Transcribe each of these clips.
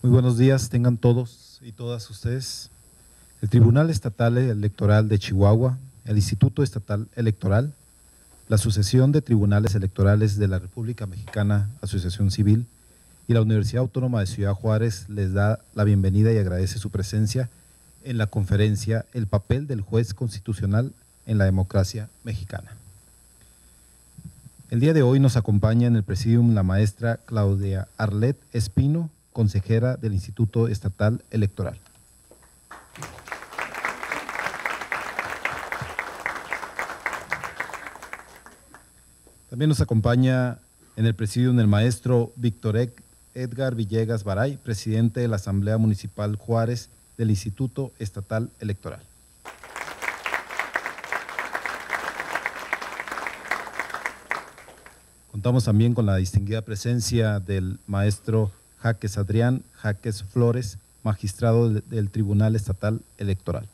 Muy buenos días, tengan todos y todas ustedes. El Tribunal Estatal Electoral de Chihuahua, el Instituto Estatal Electoral, la Asociación de Tribunales Electorales de la República Mexicana, Asociación Civil, y la Universidad Autónoma de Ciudad Juárez les da la bienvenida y agradece su presencia en la conferencia El papel del juez constitucional en la democracia mexicana. El día de hoy nos acompaña en el presidium la maestra Claudia Arlet Espino, consejera del Instituto Estatal Electoral. También nos acompaña en el presidium el maestro Víctor Edgar Villegas Baray, presidente de la Asamblea Municipal Juárez del Instituto Estatal Electoral. Contamos también con la distinguida presencia del maestro Jaques Adrián Jaques Flores, magistrado del Tribunal Estatal Electoral.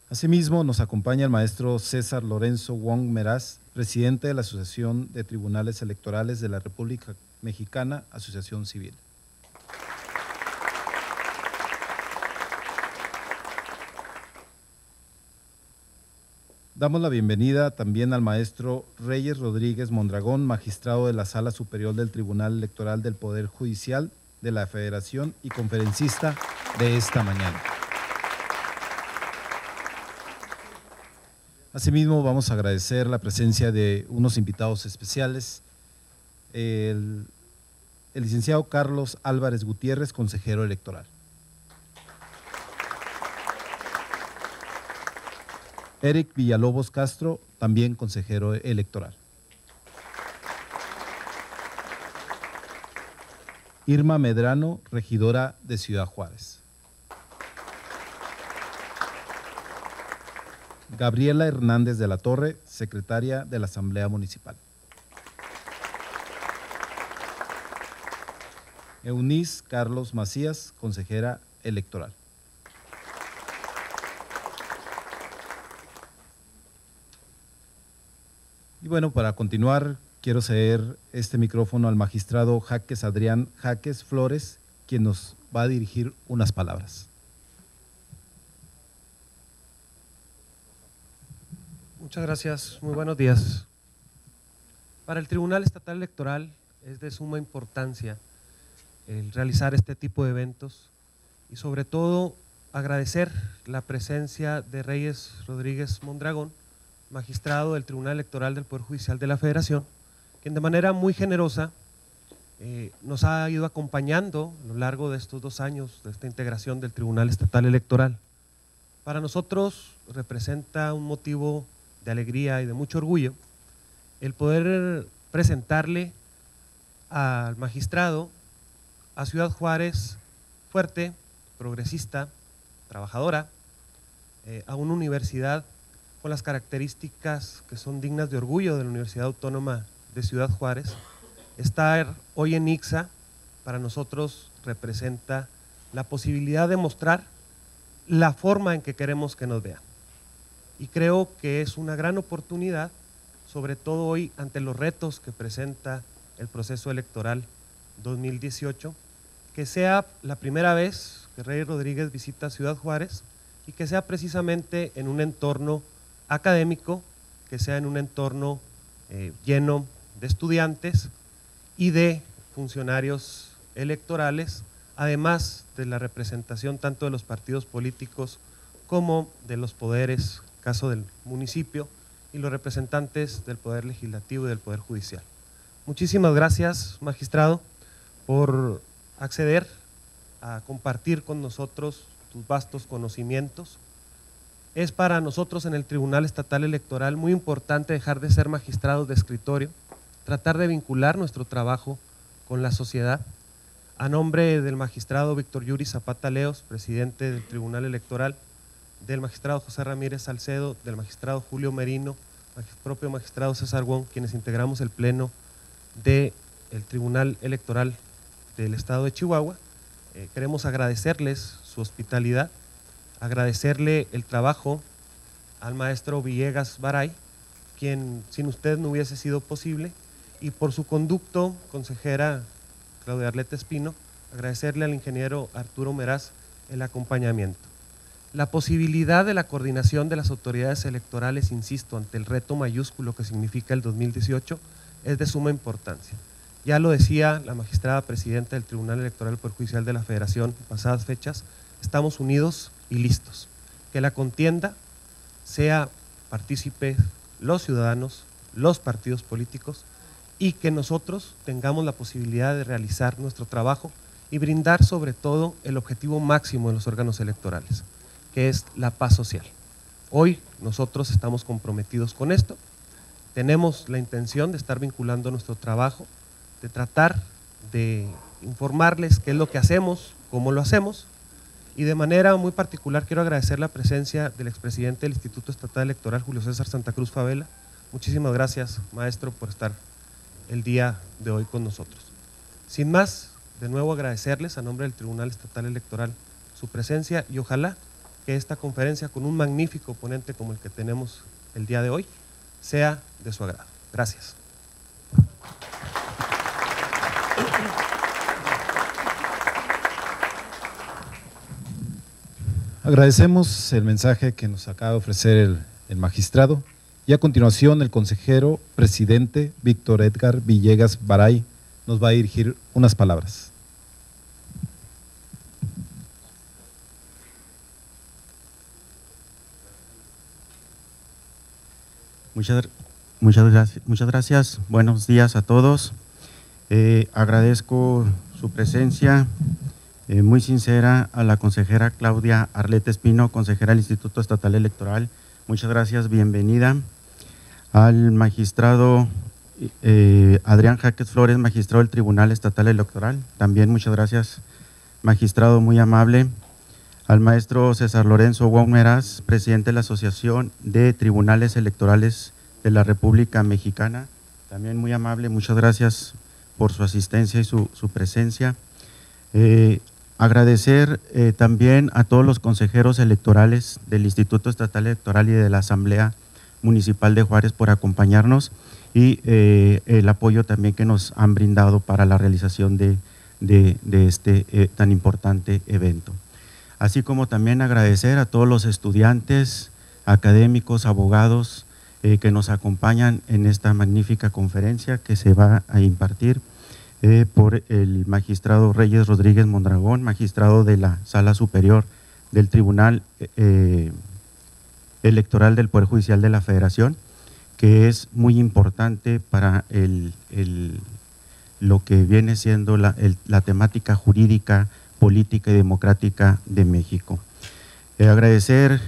Asimismo, nos acompaña el maestro César Lorenzo Wong Meraz, presidente de la Asociación de Tribunales Electorales de la República Mexicana, Asociación Civil. Damos la bienvenida también al maestro Reyes Rodríguez Mondragón, magistrado de la Sala Superior del Tribunal Electoral del Poder Judicial de la Federación y conferencista de esta mañana. Asimismo, vamos a agradecer la presencia de unos invitados especiales, el licenciado Carlos Álvarez Gutiérrez, consejero electoral. Eric Villalobos Castro, también consejero electoral. Irma Medrano, regidora de Ciudad Juárez. Gabriela Hernández de la Torre, secretaria de la Asamblea Municipal. Eunice Carlos Macías, consejera electoral. Y bueno, para continuar, quiero ceder este micrófono al magistrado Jaques Adrián Jaques Flores, quien nos va a dirigir unas palabras. Muchas gracias, muy buenos días. Para el Tribunal Estatal Electoral es de suma importancia el realizar este tipo de eventos y sobre todo agradecer la presencia de Reyes Rodríguez Mondragón, magistrado del Tribunal Electoral del Poder Judicial de la Federación, quien de manera muy generosa nos ha ido acompañando a lo largo de estos 2 años de esta integración del Tribunal Estatal Electoral. Para nosotros representa un motivo de alegría y de mucho orgullo el poder presentarle al magistrado a Ciudad Juárez fuerte, progresista, trabajadora, a una universidad con las características que son dignas de orgullo de la Universidad Autónoma de Ciudad Juárez. Estar hoy en ICSA para nosotros representa la posibilidad de mostrar la forma en que queremos que nos vean. Y creo que es una gran oportunidad, sobre todo hoy ante los retos que presenta el proceso electoral 2018, que sea la primera vez que Reyes Rodríguez visita Ciudad Juárez y que sea precisamente en un entorno académico, que sea en un entorno lleno de estudiantes y de funcionarios electorales, además de la representación tanto de los partidos políticos como de los poderes, caso del municipio, y los representantes del Poder Legislativo y del Poder Judicial. Muchísimas gracias, magistrado, por acceder a compartir con nosotros tus vastos conocimientos. Es para nosotros en el Tribunal Estatal Electoral muy importante dejar de ser magistrados de escritorio, tratar de vincular nuestro trabajo con la sociedad. A nombre del magistrado Víctor Yuri Zapata Leos, presidente del Tribunal Electoral, del magistrado José Ramírez Salcedo, del magistrado Julio Merino, propio magistrado César Wong, quienes integramos el pleno del Tribunal Electoral del Estado de Chihuahua, queremos agradecerles su hospitalidad, agradecerle el trabajo al maestro Villegas Baray quien sin usted no hubiese sido posible, y por su conducto, consejera Claudia Arlette Espino, agradecerle al ingeniero Arturo Meraz el acompañamiento. La posibilidad de la coordinación de las autoridades electorales, insisto, ante el reto mayúsculo que significa el 2018, es de suma importancia. Ya lo decía la magistrada presidenta del Tribunal Electoral del Poder Judicial de la Federación en pasadas fechas, estamos unidos y listos. Que la contienda sea partícipe los ciudadanos, los partidos políticos, y que nosotros tengamos la posibilidad de realizar nuestro trabajo y brindar sobre todo el objetivo máximo de los órganos electorales, que es la paz social. Hoy nosotros estamos comprometidos con esto, tenemos la intención de estar vinculando nuestro trabajo, de tratar de informarles qué es lo que hacemos, cómo lo hacemos, y de manera muy particular quiero agradecer la presencia del expresidente del Instituto Estatal Electoral, Julio César Santa Cruz Favela. Muchísimas gracias, maestro, por estar el día de hoy con nosotros. Sin más, de nuevo agradecerles a nombre del Tribunal Estatal Electoral su presencia y ojalá que esta conferencia con un magnífico ponente como el que tenemos el día de hoy sea de su agrado. Gracias. Agradecemos el mensaje que nos acaba de ofrecer el magistrado y a continuación el consejero presidente Víctor Edgar Villegas Baray nos va a dirigir unas palabras. Muchas gracias. Buenos días a todos. Agradezco su presencia muy sincera a la consejera Claudia Arlette Espino, consejera del Instituto Estatal Electoral. Muchas gracias, bienvenida. Al magistrado Adrián Jaques Flores, magistrado del Tribunal Estatal Electoral. También muchas gracias, magistrado, muy amable. Al maestro César Lorenzo Wong Meraz, presidente de la Asociación de Tribunales Electorales de la República Mexicana. También muy amable, muchas gracias por su asistencia y su presencia. Agradecer también a todos los consejeros electorales del Instituto Estatal Electoral y de la Asamblea Municipal de Juárez por acompañarnos y el apoyo también que nos han brindado para la realización de este tan importante evento. Así como también agradecer a todos los estudiantes, académicos, abogados que nos acompañan en esta magnífica conferencia que se va a impartir por el magistrado Reyes Rodríguez Mondragón, magistrado de la Sala Superior del Tribunal Electoral del Poder Judicial de la Federación, que es muy importante para lo que viene siendo la temática jurídica, política y democrática de México. Agradecer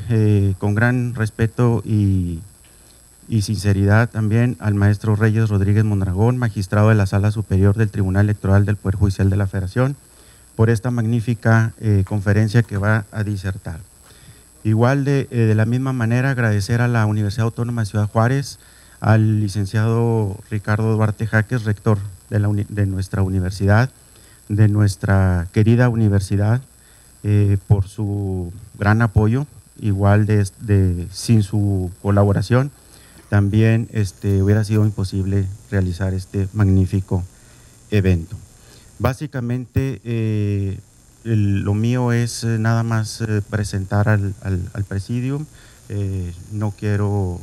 con gran respeto y sinceridad también al maestro Reyes Rodríguez Mondragón, magistrado de la Sala Superior del Tribunal Electoral del Poder Judicial de la Federación, por esta magnífica conferencia que va a disertar. Igual de la misma manera agradecer a la Universidad Autónoma de Ciudad Juárez, al licenciado Ricardo Duarte Jaques, rector de nuestra universidad, de nuestra querida universidad, por su gran apoyo. Igual sin su colaboración también hubiera sido imposible realizar este magnífico evento. Básicamente lo mío es nada más presentar al presidium. No quiero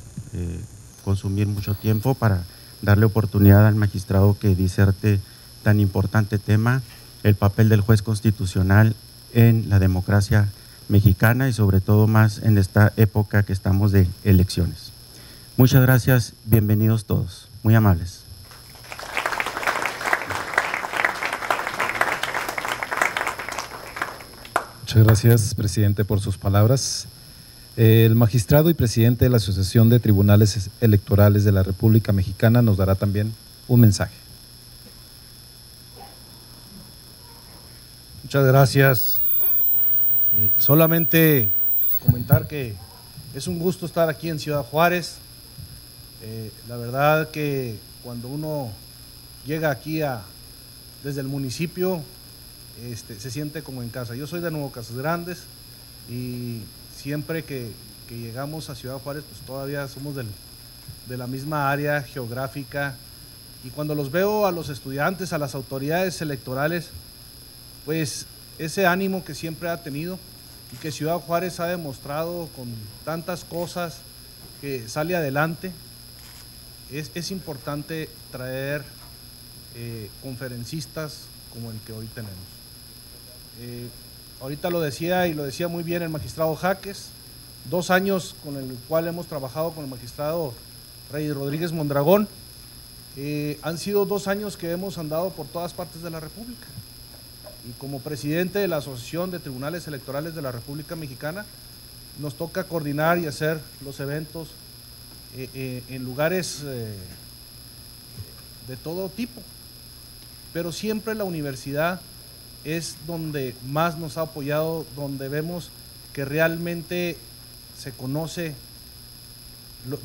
consumir mucho tiempo para darle oportunidad al magistrado que diserte tan importante tema, el papel del juez constitucional en la democracia mexicana y sobre todo más en esta época que estamos de elecciones. Muchas gracias, bienvenidos todos, muy amables. Muchas gracias, presidente, por sus palabras. El magistrado y presidente de la Asociación de Tribunales Electorales de la República Mexicana nos dará también un mensaje. Muchas gracias. Solamente comentar que es un gusto estar aquí en Ciudad Juárez. La verdad que cuando uno llega aquí desde el municipio, se siente como en casa. Yo soy de Nuevo Casas Grandes y siempre que llegamos a Ciudad Juárez, pues todavía somos del de la misma área geográfica, y cuando los veo a los estudiantes, a las autoridades electorales, pues ese ánimo que siempre ha tenido y que Ciudad Juárez ha demostrado con tantas cosas que sale adelante, es importante traer conferencistas como el que hoy tenemos. Ahorita lo decía, y lo decía muy bien el magistrado Jaques, 2 años con el cual hemos trabajado con el magistrado Reyes Rodríguez Mondragón, han sido 2 años que hemos andado por todas partes de la República. Y como presidente de la Asociación de Tribunales Electorales de la República Mexicana, nos toca coordinar y hacer los eventos en lugares de todo tipo, pero siempre la universidad es donde más nos ha apoyado, donde vemos que realmente se conoce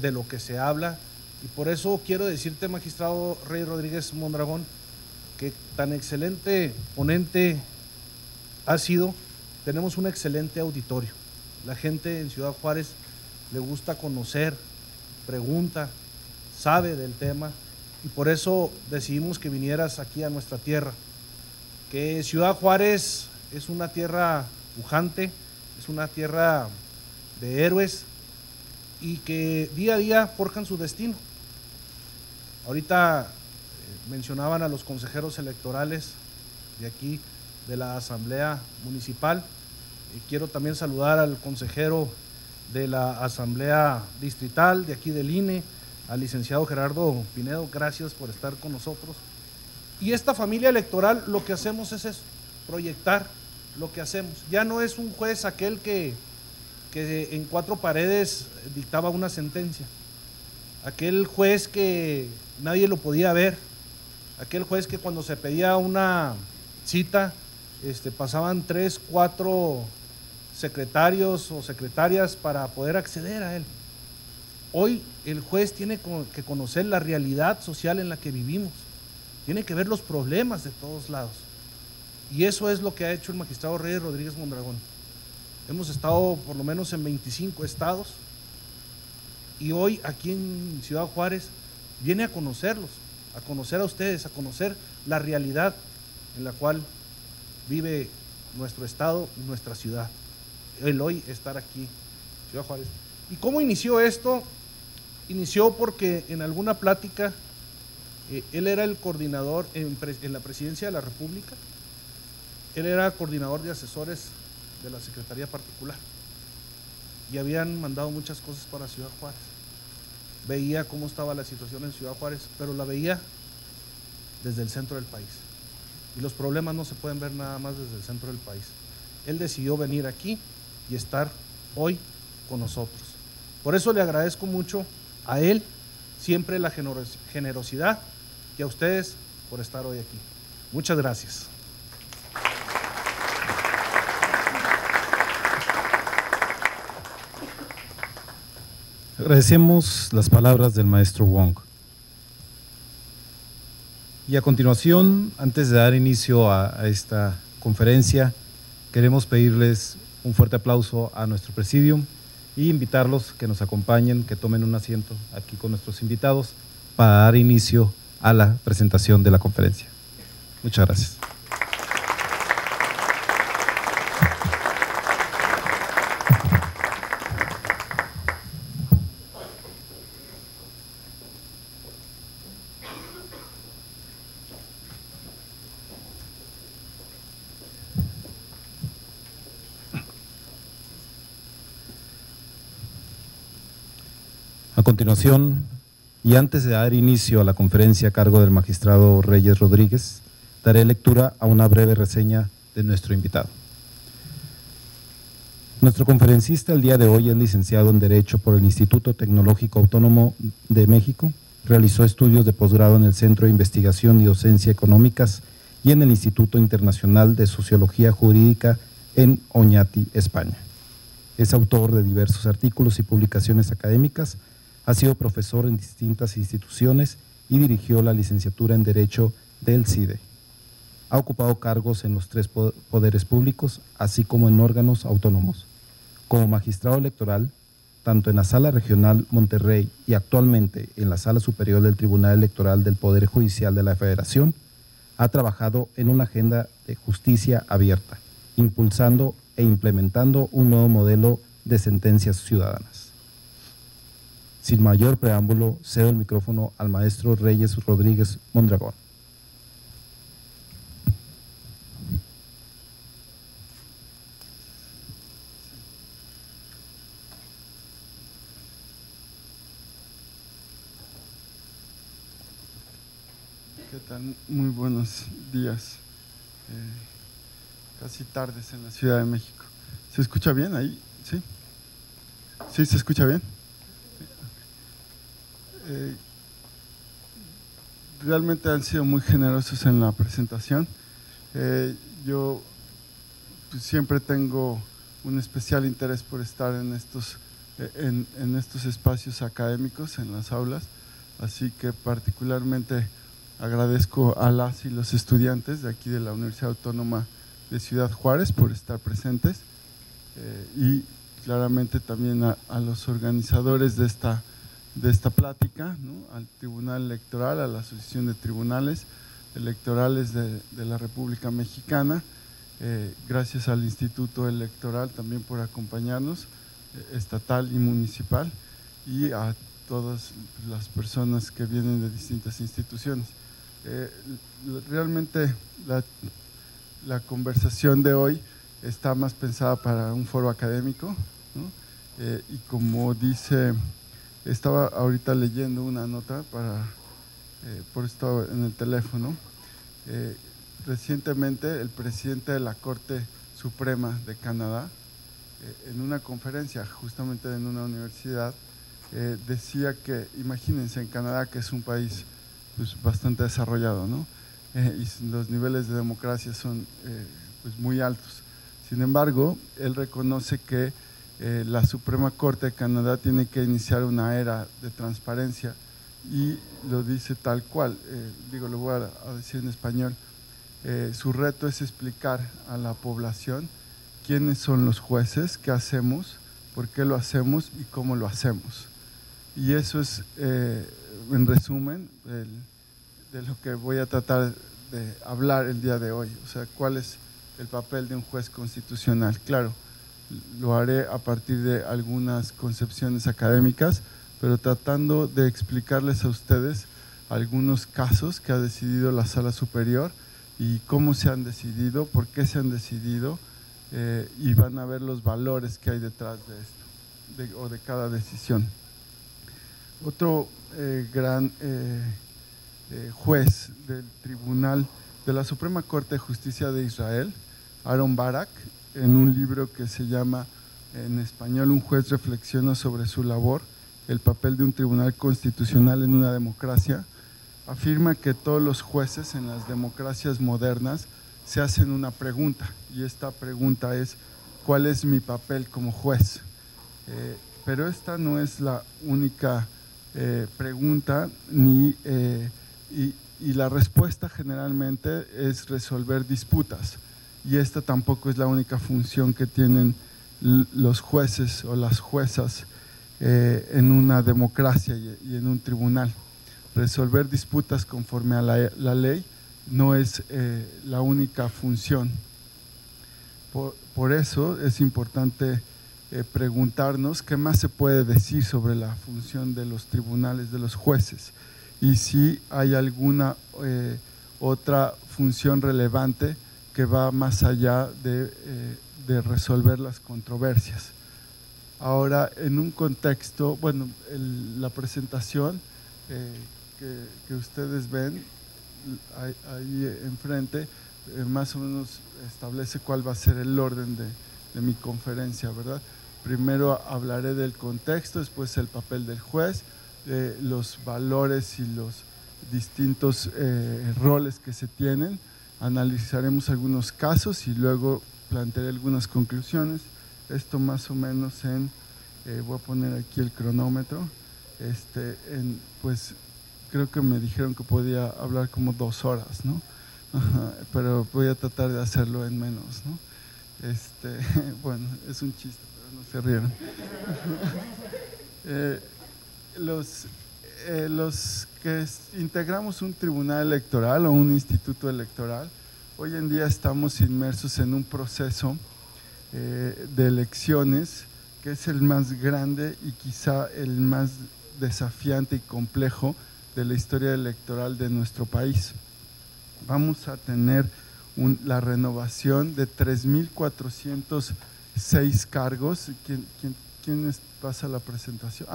de lo que se habla, y por eso quiero decirte, magistrado Rey Rodríguez Mondragón, que tan excelente ponente ha sido. Tenemos un excelente auditorio. La gente en Ciudad Juárez le gusta conocer, pregunta, sabe del tema, y por eso decidimos que vinieras aquí a nuestra tierra. Que Ciudad Juárez es una tierra pujante, es una tierra de héroes, y que día a día forjan su destino. Ahorita mencionaban a los consejeros electorales de aquí, de la Asamblea Municipal. Quiero también saludar al consejero de la Asamblea Distrital, de aquí del INE, al licenciado Gerardo Pinedo. Gracias por estar con nosotros. Y esta familia electoral, lo que hacemos es eso, proyectar lo que hacemos. Ya no es un juez aquel que en 4 paredes dictaba una sentencia, aquel juez que nadie lo podía ver, aquel juez que cuando se pedía una cita pasaban 3, 4 secretarios o secretarias para poder acceder a él. Hoy el juez tiene que conocer la realidad social en la que vivimos, tiene que ver los problemas de todos lados, y eso es lo que ha hecho el magistrado Reyes Rodríguez Mondragón. Hemos estado por lo menos en 25 estados, y hoy aquí en Ciudad Juárez viene a conocerlos, a conocer a ustedes, a conocer la realidad en la cual vive nuestro estado y nuestra ciudad. El hoy estar aquí, Ciudad Juárez. ¿Y cómo inició esto? Inició porque en alguna plática, él era el coordinador en la Presidencia de la República, él era coordinador de asesores de la Secretaría Particular, y habían mandado muchas cosas para Ciudad Juárez. Veía cómo estaba la situación en Ciudad Juárez, pero la veía desde el centro del país, y los problemas no se pueden ver nada más desde el centro del país. Él decidió venir aquí y estar hoy con nosotros. Por eso le agradezco mucho a él siempre la generosidad, y a ustedes por estar hoy aquí. Muchas gracias. Agradecemos las palabras del maestro Wong. Y a continuación, antes de dar inicio a esta conferencia, queremos pedirles un fuerte aplauso a nuestro presidium y invitarlos que nos acompañen, que tomen un asiento aquí con nuestros invitados para dar inicio a la presentación de la conferencia. Muchas gracias. A continuación, y antes de dar inicio a la conferencia a cargo del magistrado Reyes Rodríguez, daré lectura a una breve reseña de nuestro invitado. Nuestro conferencista el día de hoy es licenciado en Derecho por el Instituto Tecnológico Autónomo de México, realizó estudios de posgrado en el Centro de Investigación y Docencia Económicas y en el Instituto Internacional de Sociología Jurídica en Oñati, España. Es autor de diversos artículos y publicaciones académicas. Ha sido profesor en distintas instituciones y dirigió la licenciatura en Derecho del CIDE. Ha ocupado cargos en los 3 poderes públicos, así como en órganos autónomos. Como magistrado electoral, tanto en la Sala Regional Monterrey y actualmente en la Sala Superior del Tribunal Electoral del Poder Judicial de la Federación, ha trabajado en una agenda de justicia abierta, impulsando e implementando un nuevo modelo de sentencias ciudadanas. Sin mayor preámbulo, cedo el micrófono al maestro Reyes Rodríguez Mondragón. ¿Qué tal? Muy buenos días, casi tardes en la Ciudad de México. ¿Se escucha bien ahí? ¿Sí? ¿Sí se escucha bien? Realmente han sido muy generosos en la presentación. Yo pues, siempre tengo un especial interés por estar en estos espacios académicos, en las aulas, así que particularmente agradezco a las y los estudiantes de aquí de la Universidad Autónoma de Ciudad Juárez por estar presentes y claramente también a los organizadores de esta plática, ¿no? Al Tribunal Electoral, a la Asociación de Tribunales Electorales de la República Mexicana, gracias al Instituto Electoral también por acompañarnos, estatal y municipal, y a todas las personas que vienen de distintas instituciones. Realmente la conversación de hoy está más pensada para un foro académico, ¿no? Y como dice, estaba ahorita leyendo una nota por esto en el teléfono. Recientemente el presidente de la Corte Suprema de Canadá, en una conferencia justamente en una universidad, decía que, imagínense, en Canadá, que es un país pues, bastante desarrollado, ¿no? Y los niveles de democracia son pues, muy altos. Sin embargo, él reconoce que la Suprema Corte de Canadá tiene que iniciar una era de transparencia y lo dice tal cual, lo voy a decir en español. Su reto es explicar a la población quiénes son los jueces, qué hacemos, por qué lo hacemos y cómo lo hacemos. Y eso es, en resumen, de lo que voy a tratar de hablar el día de hoy. O sea, cuál es el papel de un juez constitucional. Claro, lo haré a partir de algunas concepciones académicas, pero tratando de explicarles a ustedes algunos casos que ha decidido la Sala Superior y cómo se han decidido, por qué se han decidido, y van a ver los valores que hay detrás de esto, o de cada decisión. Otro gran juez del Tribunal de la Suprema Corte de Justicia de Israel, Aaron Barak, en un libro que se llama en español Un juez reflexiona sobre su labor, el papel de un tribunal constitucional en una democracia, afirma que todos los jueces en las democracias modernas se hacen una pregunta, y esta pregunta es: ¿cuál es mi papel como juez? Pero esta no es la única pregunta, y la respuesta generalmente es resolver disputas, y esta tampoco es la única función que tienen los jueces o las juezas en una democracia y en un tribunal. Resolver disputas conforme a la ley no es la única función. Por eso es importante preguntarnos qué más se puede decir sobre la función de los tribunales, de los jueces, y si hay alguna otra función relevante que va más allá de resolver las controversias. Ahora, en un contexto, bueno, la presentación que ustedes ven ahí enfrente, más o menos establece cuál va a ser el orden de mi conferencia, ¿verdad? Primero hablaré del contexto, después el papel del juez, los valores y los distintos roles que se tienen, analizaremos algunos casos y luego plantearé algunas conclusiones. Esto más o menos voy a poner aquí el cronómetro, pues creo que me dijeron que podía hablar como 2 horas, ¿no? Pero voy a tratar de hacerlo en menos, ¿no? Bueno, es un chiste, pero no se rieron. Los que integramos un tribunal electoral o un instituto electoral, hoy en día estamos inmersos en un proceso de elecciones que es el más grande y quizá el más desafiante y complejo de la historia electoral de nuestro país. Vamos a tener la renovación de 3,406 cargos. ¿Quién pasa la presentación?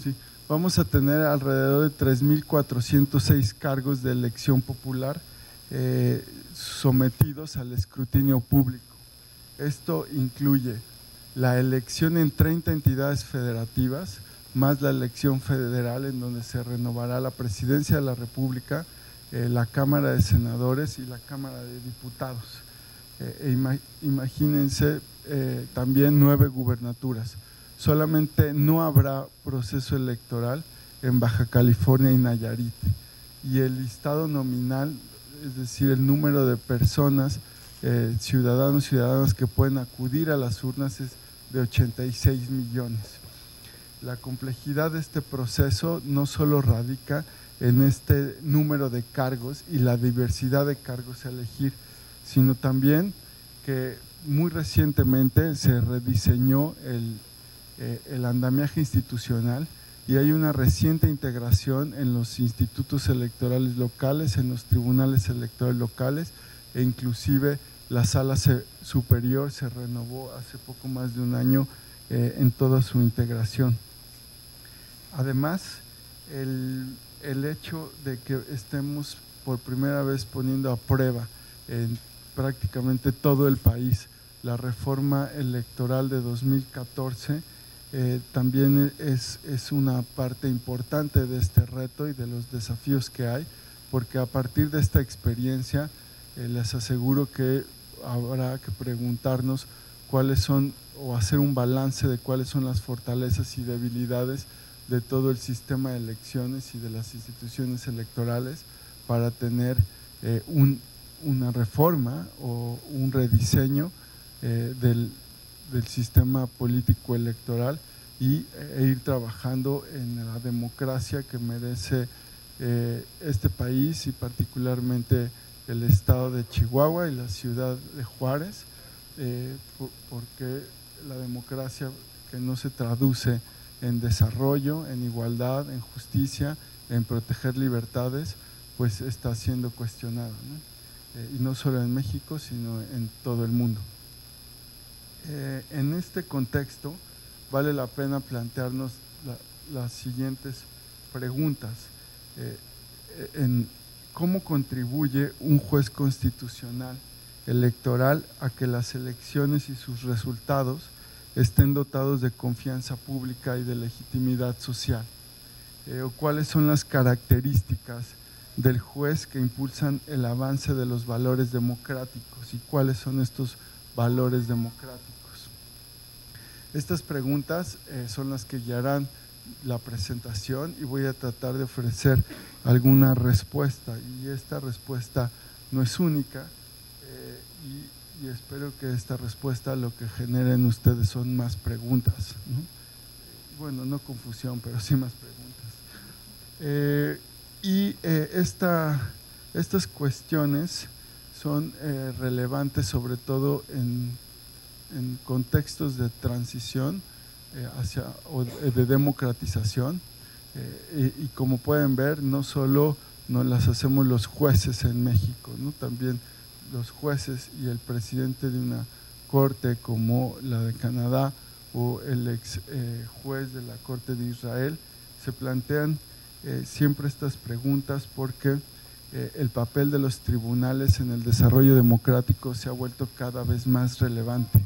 Sí. Vamos a tener alrededor de 3,406 cargos de elección popular sometidos al escrutinio público. Esto incluye la elección en 30 entidades federativas, más la elección federal en donde se renovará la Presidencia de la República, la Cámara de Senadores y la Cámara de Diputados. Imagínense también 9 gubernaturas. Solamente no habrá proceso electoral en Baja California y Nayarit. Y el listado nominal, es decir, el número de personas, ciudadanos y ciudadanas que pueden acudir a las urnas es de 86 millones. La complejidad de este proceso no solo radica en este número de cargos y la diversidad de cargos a elegir, sino también que muy recientemente se rediseñó el andamiaje institucional y hay una reciente integración en los institutos electorales locales, en los tribunales electorales locales e inclusive la sala superior se renovó hace poco más de un año en toda su integración. Además, el hecho de que estemos por primera vez poniendo a prueba en prácticamente todo el país la reforma electoral de 2014 también es una parte importante de este reto y de los desafíos que hay, porque a partir de esta experiencia les aseguro que habrá que preguntarnos cuáles son o hacer un balance de cuáles son las fortalezas y debilidades de todo el sistema de elecciones y de las instituciones electorales para tener una reforma o un rediseño del sistema político electoral e ir trabajando en la democracia que merece este país y particularmente el estado de Chihuahua y la ciudad de Juárez, porque la democracia que no se traduce en desarrollo, en igualdad, en justicia, en proteger libertades, pues está siendo cuestionada, ¿no? Y no solo en México, sino en todo el mundo. En este contexto vale la pena plantearnos las siguientes preguntas. ¿Cómo contribuye un juez constitucional electoral a que las elecciones y sus resultados estén dotados de confianza pública y de legitimidad social? ¿O cuáles son las características del juez que impulsan el avance de los valores democráticos y cuáles son estos valores democráticos? Estas preguntas son las que guiarán la presentación y voy a tratar de ofrecer alguna respuesta, y esta respuesta no es única y espero que esta respuesta lo que genere en ustedes son más preguntas, ¿no? Bueno, no confusión, pero sí más preguntas. Estas cuestiones son relevantes sobre todo en contextos de transición o de democratización y como pueden ver no solo nos las hacemos los jueces en México, ¿no? También los jueces y el presidente de una corte como la de Canadá o el ex juez de la Corte de Israel se plantean siempre estas preguntas porque el papel de los tribunales en el desarrollo democrático se ha vuelto cada vez más relevante.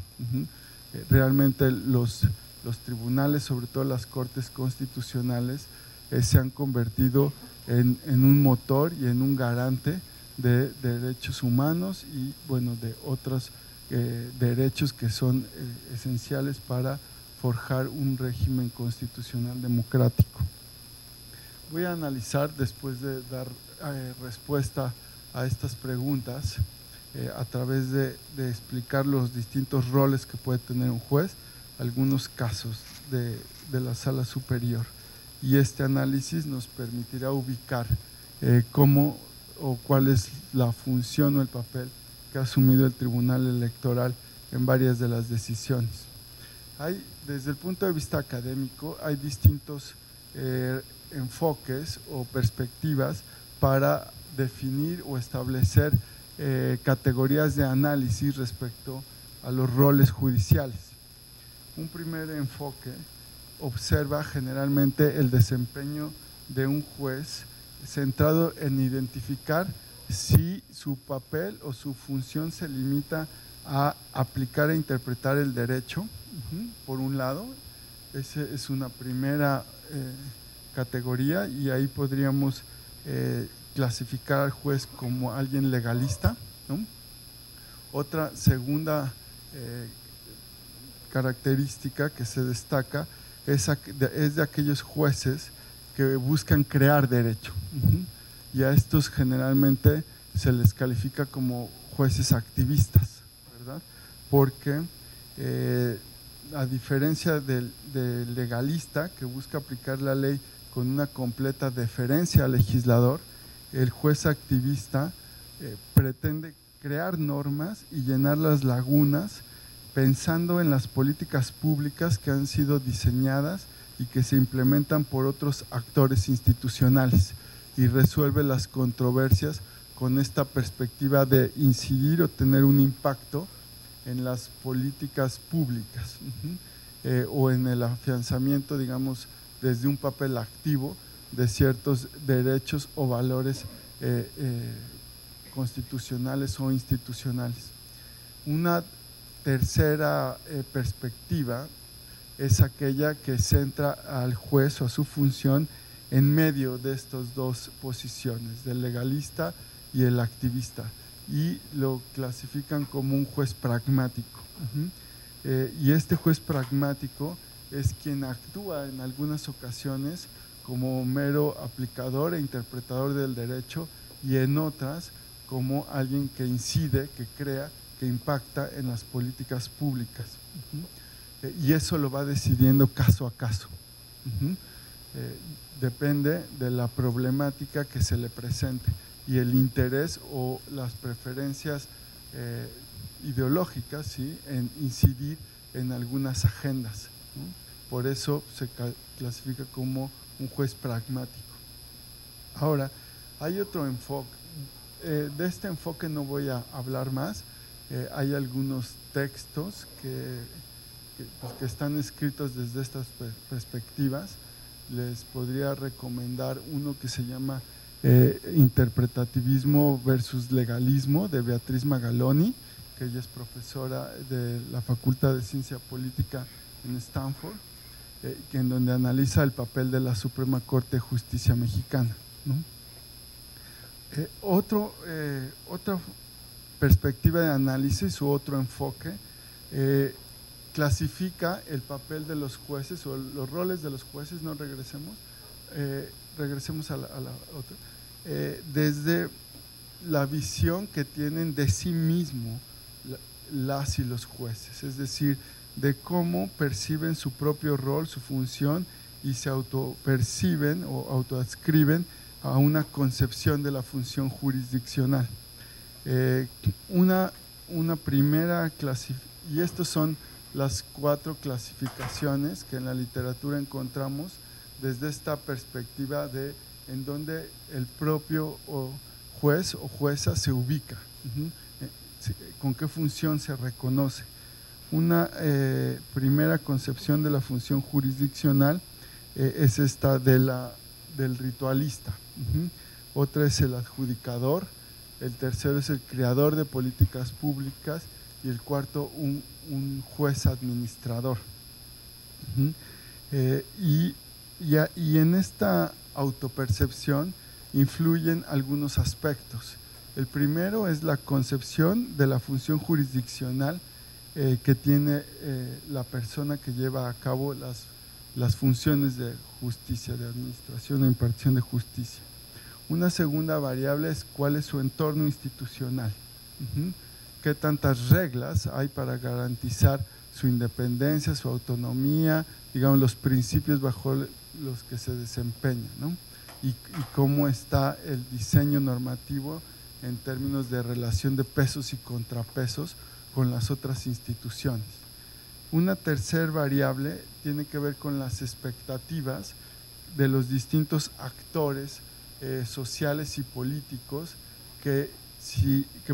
Realmente los tribunales, sobre todo las cortes constitucionales, se han convertido en un motor y en un garante de derechos humanos y bueno, de otros derechos que son esenciales para forjar un régimen constitucional democrático. Voy a analizar, después de dar respuesta a estas preguntas, a través de explicar los distintos roles que puede tener un juez, algunos casos de la sala superior. Y este análisis nos permitirá ubicar cómo o cuál es la función o el papel que ha asumido el Tribunal Electoral en varias de las decisiones. Desde el punto de vista académico, hay distintos enfoques o perspectivas para definir o establecer categorías de análisis respecto a los roles judiciales. Un primer enfoque observa generalmente el desempeño de un juez centrado en identificar si su papel o su función se limita a aplicar e interpretar el derecho, por un lado. Esa es una primera categoría, y ahí podríamos clasificar al juez como alguien legalista, ¿no? Otra segunda característica que se destaca es de aquellos jueces que buscan crear derecho, y a estos generalmente se les califica como jueces activistas, ¿verdad? Porque a diferencia del legalista que busca aplicar la ley con una completa deferencia al legislador, el juez activista pretende crear normas y llenar las lagunas pensando en las políticas públicas que han sido diseñadas y que se implementan por otros actores institucionales, y resuelve las controversias con esta perspectiva de incidir o tener un impacto en las políticas públicas, o en el afianzamiento, digamos, desde un papel activo de ciertos derechos o valores constitucionales o institucionales. Una tercera perspectiva es aquella que centra al juez o a su función en medio de estas dos posiciones, del legalista y el activista, y lo clasifican como un juez pragmático. Y este juez pragmático es quien actúa en algunas ocasiones como mero aplicador e interpretador del derecho, y en otras como alguien que incide, que crea, que impacta en las políticas públicas. Y eso lo va decidiendo caso a caso. Depende de la problemática que se le presente y el interés o las preferencias ideológicas, ¿sí?, en incidir en algunas agendas, ¿no? Por eso se clasifica como un juez pragmático. Ahora, hay otro enfoque. De este enfoque no voy a hablar más. Hay algunos textos que están escritos desde estas perspectivas. Les podría recomendar uno que se llama Interpretativismo versus Legalismo, de Beatriz Magaloni, que ella es profesora de la Facultad de Ciencia Política en Stanford, en donde analiza el papel de la Suprema Corte de Justicia mexicana, ¿no? Otra perspectiva de análisis u otro enfoque clasifica el papel de los jueces o los roles de los jueces. No regresemos a la otra, desde la visión que tienen de sí mismo las y los jueces, es decir, de cómo perciben su propio rol, su función, y se autoperciben o autoadscriben a una concepción de la función jurisdiccional. Una primera clasificación, y estos son las 4 clasificaciones que en la literatura encontramos desde esta perspectiva de en donde el propio juez o jueza se ubica, con qué función se reconoce. Una primera concepción de la función jurisdiccional es esta del ritualista. Otra es el adjudicador. El tercero es el creador de políticas públicas, y el cuarto un juez administrador. Y en esta autopercepción influyen algunos aspectos. El primero es la concepción de la función jurisdiccional que tiene la persona que lleva a cabo las funciones de justicia, de administración o impartición de justicia. Una segunda variable es cuál es su entorno institucional. ¿Qué tantas reglas hay para garantizar su independencia, su autonomía, digamos, los principios bajo los que se desempeña, ¿no? Y cómo está el diseño normativo en términos de relación de pesos y contrapesos con las otras instituciones. Una tercera variable tiene que ver con las expectativas de los distintos actores sociales y políticos que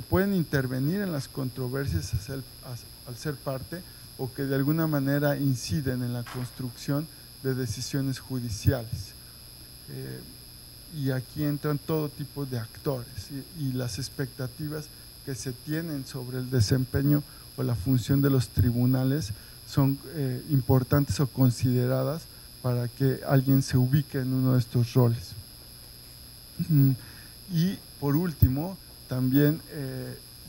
pueden intervenir en las controversias al ser parte o que de alguna manera inciden en la construcción de decisiones judiciales. Y aquí entran todo tipo de actores y las expectativas que se tienen sobre el desempeño o la función de los tribunales son importantes o consideradas para que alguien se ubique en uno de estos roles. Y por último, también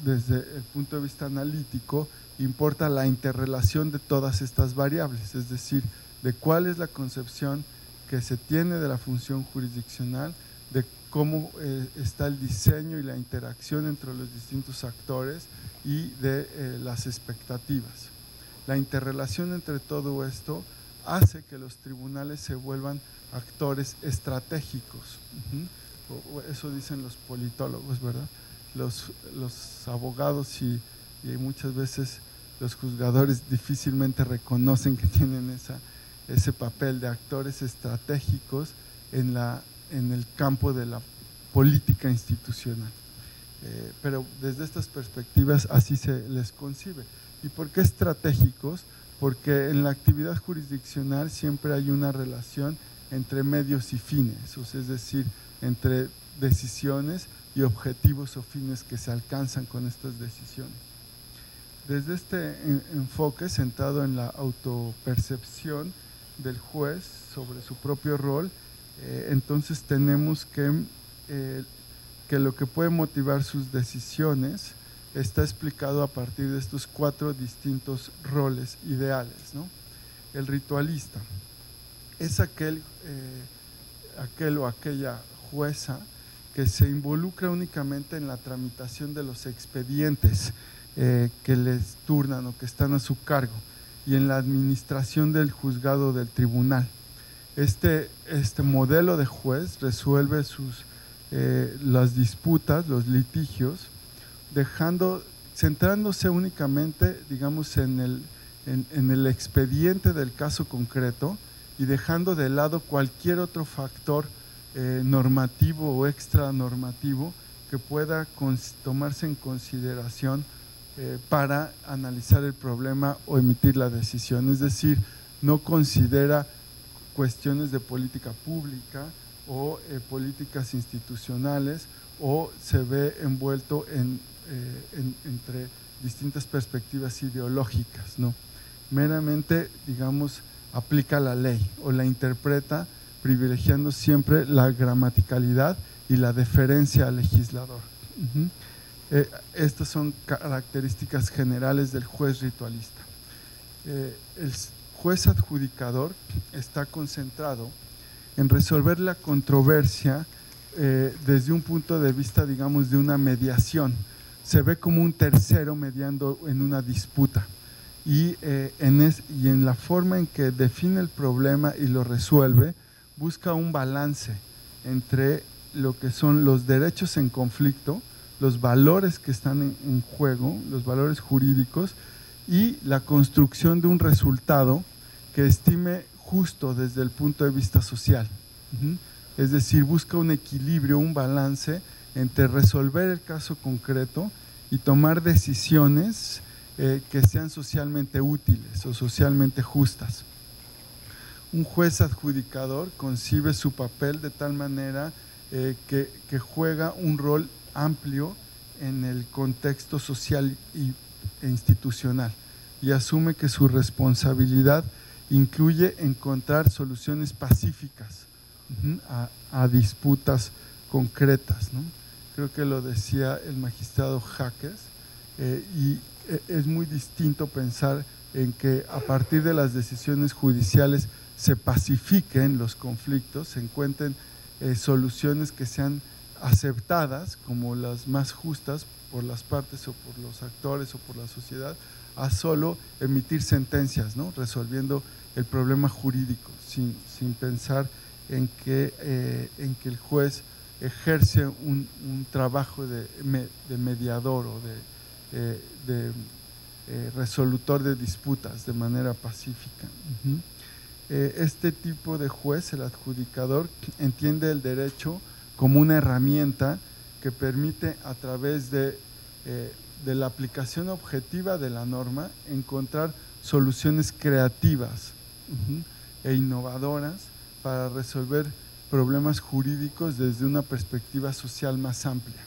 desde el punto de vista analítico, importa la interrelación de todas estas variables, es decir, de cuál es la concepción que se tiene de la función jurisdiccional, de cómo está el diseño y la interacción entre los distintos actores y de las expectativas. La interrelación entre todo esto hace que los tribunales se vuelvan actores estratégicos. Eso dicen los politólogos, ¿verdad? Los abogados y muchas veces los juzgadores difícilmente reconocen que tienen ese papel de actores estratégicos en el campo de la política institucional. Pero desde estas perspectivas así se les concibe. ¿Y por qué estratégicos? Porque en la actividad jurisdiccional siempre hay una relación entre medios y fines, o sea, es decir, entre decisiones y objetivos o fines que se alcanzan con estas decisiones. Desde este enfoque centrado en la autopercepción del juez sobre su propio rol, entonces tenemos que lo que puede motivar sus decisiones está explicado a partir de estos 4 distintos roles ideales, ¿no? El ritualista es aquel o aquella jueza que se involucra únicamente en la tramitación de los expedientes que les turnan o que están a su cargo y en la administración del juzgado del tribunal. Este modelo de juez resuelve las disputas, los litigios, centrándose únicamente, digamos, en el expediente del caso concreto y dejando de lado cualquier otro factor normativo o extranormativo que pueda tomarse en consideración para analizar el problema o emitir la decisión. Es decir, no considera cuestiones de política pública o políticas institucionales o se ve envuelto entre distintas perspectivas ideológicas, ¿no? Meramente, digamos, aplica la ley o la interpreta privilegiando siempre la gramaticalidad y la deferencia al legislador. Estas son características generales del juez ritualista. El juez adjudicador está concentrado en resolver la controversia desde un punto de vista, digamos, de una mediación. Se ve como un tercero mediando en una disputa y en la forma en que define el problema y lo resuelve, busca un balance entre lo que son los derechos en conflicto, los valores que están en juego, los valores jurídicos y la construcción de un resultado que estime justo desde el punto de vista social. Es decir, busca un equilibrio, un balance entre resolver el caso concreto y tomar decisiones que sean socialmente útiles o socialmente justas. Un juez adjudicador concibe su papel de tal manera que juega un rol amplio en el contexto social e institucional y asume que su responsabilidad incluye encontrar soluciones pacíficas a disputas concretas, ¿no? Creo que lo decía el magistrado Jaques y es muy distinto pensar en que a partir de las decisiones judiciales se pacifiquen los conflictos, se encuentren soluciones que sean aceptadas como las más justas por las partes o por los actores o por la sociedad, a solo emitir sentencias, ¿no? Resolviendo el problema jurídico, sin pensar en que el juez ejerce un trabajo de mediador o de resolutor de disputas de manera pacífica. Este tipo de juez, el adjudicador, entiende el derecho como una herramienta que permite, a través de la aplicación objetiva de la norma, encontrar soluciones creativas e innovadoras para resolver problemas jurídicos desde una perspectiva social más amplia.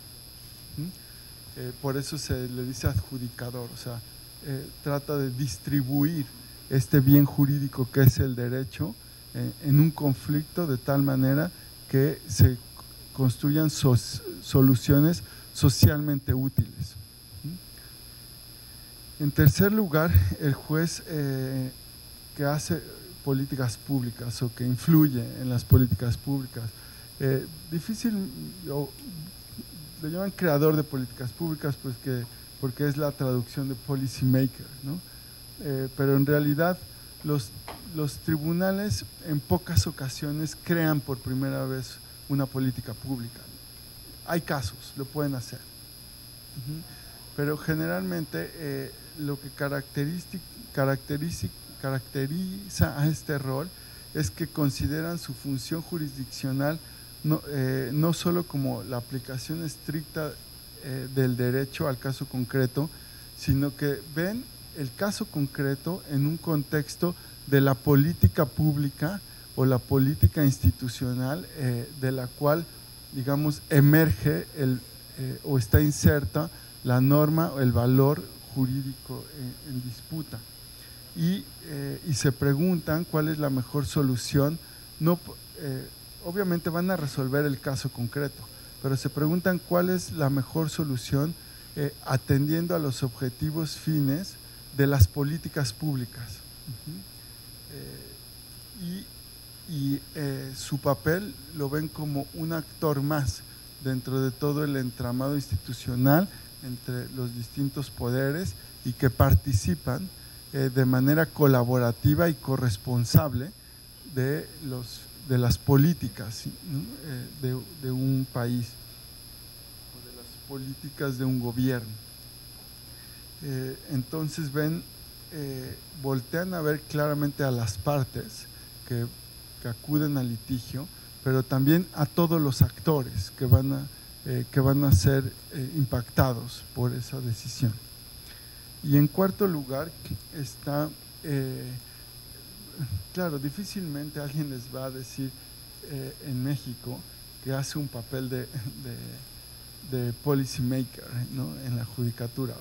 Por eso se le dice adjudicador, o sea, trata de distribuir este bien jurídico que es el derecho en un conflicto de tal manera que se construyan soluciones socialmente útiles. En tercer lugar, el juez que hace políticas públicas o que influye en las políticas públicas, le llaman creador de políticas públicas, pues porque es la traducción de policy maker, ¿no? Pero en realidad los tribunales en pocas ocasiones crean por primera vez una política pública. Hay casos, lo pueden hacer, pero generalmente lo que caracteriza a este rol es que consideran su función jurisdiccional no solo como la aplicación estricta del derecho al caso concreto, sino que ven el caso concreto en un contexto de la política pública o la política institucional de la cual, digamos, emerge o está inserta la norma o el valor jurídico en disputa. Y se preguntan cuál es la mejor solución. Obviamente van a resolver el caso concreto, pero se preguntan cuál es la mejor solución atendiendo a los objetivos fines de las políticas públicas. Su papel lo ven como un actor más dentro de todo el entramado institucional entre los distintos poderes y que participan de manera colaborativa y corresponsable de las políticas, ¿no? de un país o de las políticas de un gobierno. Entonces voltean a ver claramente a las partes que acuden al litigio, pero también a todos los actores que van a ser impactados por esa decisión. Y en cuarto lugar está, claro, difícilmente alguien les va a decir en México que hace un papel de policy maker, ¿no? En la judicatura.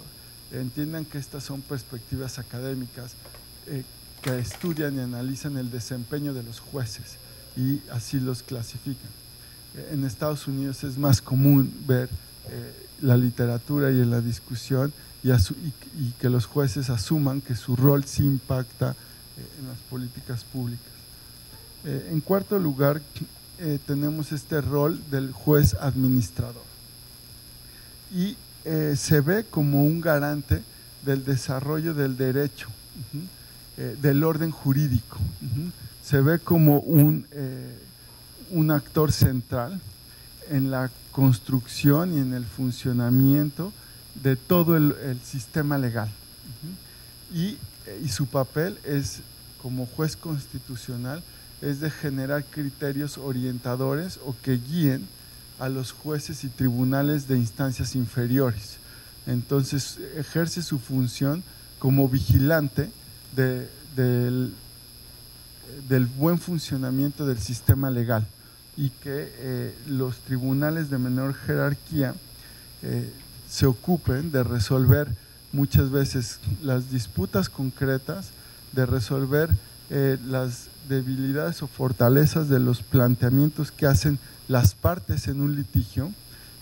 Entiendan que estas son perspectivas académicas que estudian y analizan el desempeño de los jueces y así los clasifican. En Estados Unidos es más común ver la literatura y en la discusión y que los jueces asuman que su rol sí impacta en las políticas públicas. En cuarto lugar, tenemos este rol del juez administrador y se ve como un garante del desarrollo del derecho, del orden jurídico. Se ve como un actor central en la construcción y en el funcionamiento de todo el sistema legal. Y su papel es, como juez constitucional, es de generar criterios orientadores o que guíen a los jueces y tribunales de instancias inferiores. Entonces ejerce su función como vigilante del buen funcionamiento del sistema legal y que los tribunales de menor jerarquía se ocupen de resolver muchas veces las disputas concretas, de resolver las debilidades o fortalezas de los planteamientos que hacen las partes en un litigio.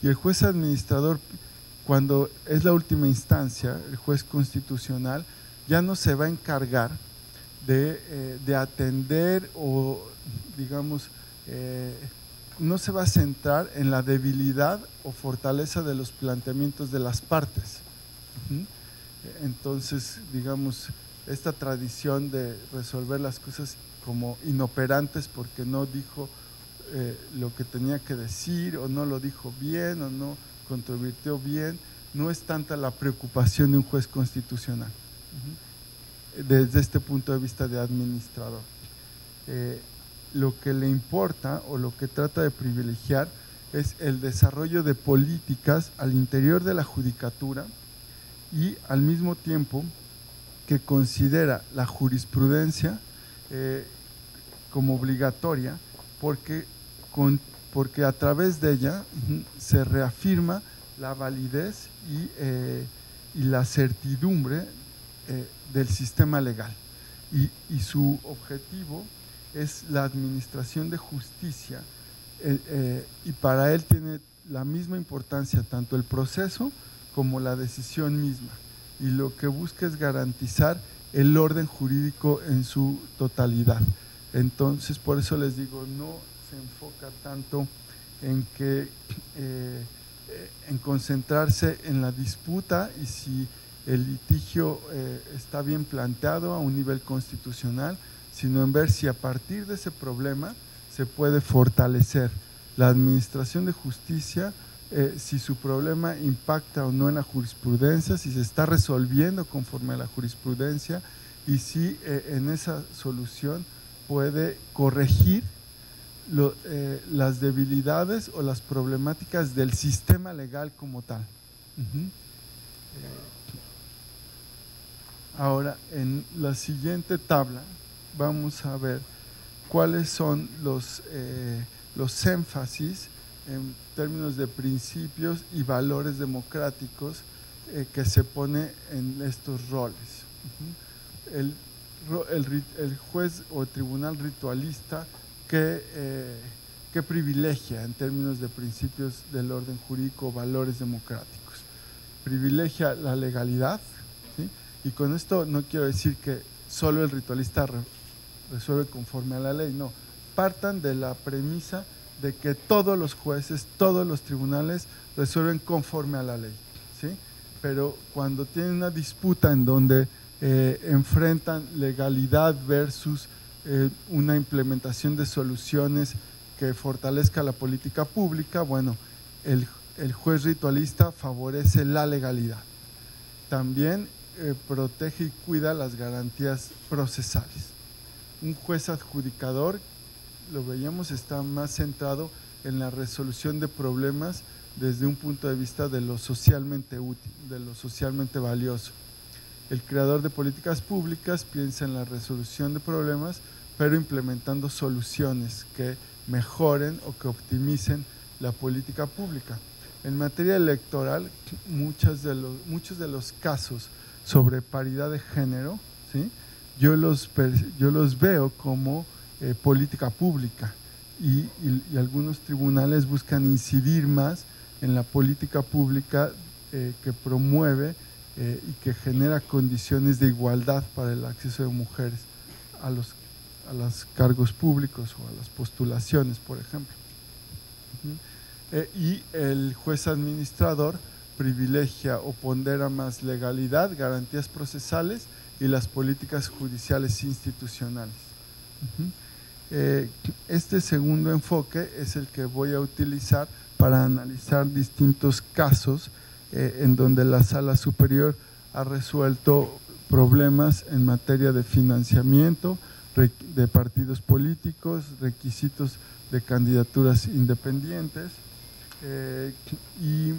Y el juez administrador, cuando es la última instancia, el juez constitucional, ya no se va a encargar de atender o, digamos, no se va a centrar en la debilidad o fortaleza de los planteamientos de las partes. Entonces, digamos, esta tradición de resolver las cosas como inoperantes porque no dijo lo que tenía que decir, o no lo dijo bien, o no controvirtió bien, no es tanta la preocupación de un juez constitucional, desde este punto de vista de administrador. Lo que le importa o lo que trata de privilegiar es el desarrollo de políticas al interior de la judicatura, y al mismo tiempo que considera la jurisprudencia como obligatoria porque a través de ella se reafirma la validez y la certidumbre del sistema legal, y su objetivo es la administración de justicia, y para él tiene la misma importancia tanto el proceso como la decisión misma, y lo que busca es garantizar el orden jurídico en su totalidad. Entonces, por eso les digo, no se enfoca tanto en concentrarse en la disputa y si el litigio está bien planteado a un nivel constitucional, sino en ver si a partir de ese problema se puede fortalecer la administración de justicia, si su problema impacta o no en la jurisprudencia, si se está resolviendo conforme a la jurisprudencia, y si en esa solución puede corregir las debilidades o las problemáticas del sistema legal como tal. Ahora, en la siguiente tabla vamos a ver cuáles son los énfasis en términos de principios y valores democráticos que se pone en estos roles. El juez o tribunal ritualista que privilegia en términos de principios del orden jurídico, valores democráticos. Privilegia la legalidad, ¿sí? Y con esto no quiero decir que solo el ritualista resuelve conforme a la ley, no. Partan de la premisa de que todos los jueces, todos los tribunales resuelven conforme a la ley, ¿sí? Pero cuando tienen una disputa en donde enfrentan legalidad versus una implementación de soluciones que fortalezca la política pública, bueno, el juez ritualista favorece la legalidad. También protege y cuida las garantías procesales. Un juez adjudicador, lo veíamos, está más centrado en la resolución de problemas desde un punto de vista de lo socialmente útil, de lo socialmente valioso. El creador de políticas públicas piensa en la resolución de problemas, pero implementando soluciones que mejoren o que optimicen la política pública. En materia electoral, muchos de los casos sobre paridad de género, ¿sí? yo los veo como política pública, y algunos tribunales buscan incidir más en la política pública que promueve y que genera condiciones de igualdad para el acceso de mujeres a los cargos públicos o a las postulaciones, por ejemplo. Y el juez administrador privilegia o pondera más legalidad, garantías procesales y las políticas judiciales institucionales. Este segundo enfoque es el que voy a utilizar para analizar distintos casos en donde la Sala Superior ha resuelto problemas en materia de financiamiento de partidos políticos, requisitos de candidaturas independientes y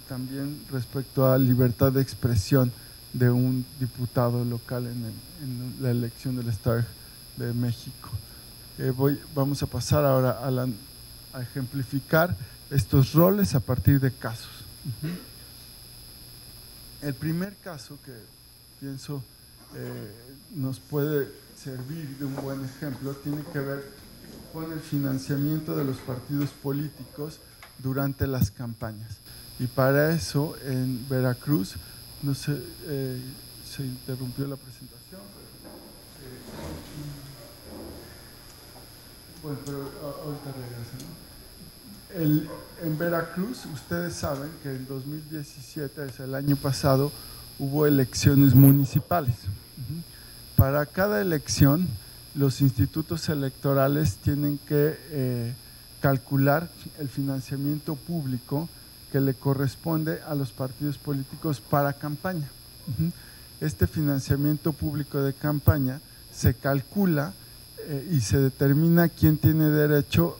también respecto a libertad de expresión de un diputado local en la elección del Estado de México. Vamos a pasar ahora a ejemplificar estos roles a partir de casos. El primer caso que pienso nos puede servir de un buen ejemplo tiene que ver con el financiamiento de los partidos políticos durante las campañas. Y para eso en Veracruz, no sé, se interrumpió la presentación. Bueno, pero ahorita regresa, ¿no? En Veracruz, ustedes saben que en 2017, es el año pasado, hubo elecciones municipales. Para cada elección, los institutos electorales tienen que calcular el financiamiento público que le corresponde a los partidos políticos para campaña. Este financiamiento público de campaña se calcula y se determina quién tiene derecho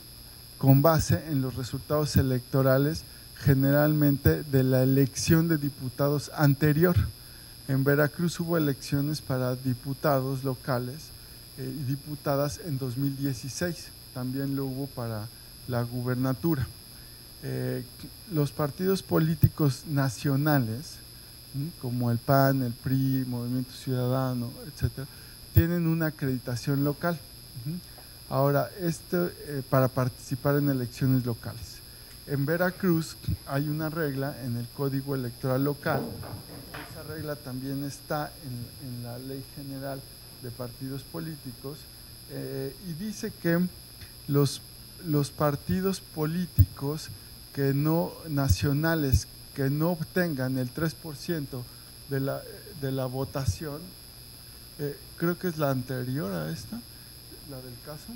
con base en los resultados electorales, generalmente de la elección de diputados anterior. En Veracruz hubo elecciones para diputados locales y diputadas en 2016, también lo hubo para la gubernatura. Los partidos políticos nacionales, como el PAN, el PRI, Movimiento Ciudadano, etcétera, tienen una acreditación local. Ahora, para participar en elecciones locales. En Veracruz hay una regla en el Código Electoral Local, esa regla también está en la Ley General de Partidos Políticos, y dice que los partidos políticos nacionales que no obtengan el 3% de la votación, creo que es la anterior a esta, la del caso,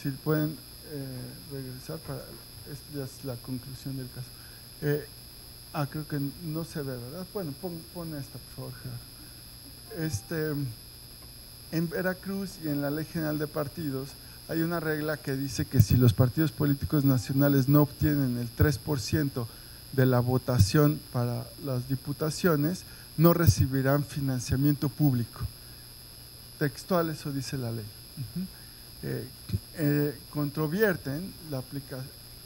si pueden regresar, esta ya es la conclusión del caso. Creo que no se ve, ¿verdad? Bueno, pon esta, por favor. En Veracruz y en la Ley General de Partidos hay una regla que dice que si los partidos políticos nacionales no obtienen el 3% de la votación para las diputaciones, no recibirán financiamiento público. Textual, eso dice la ley. Controvierten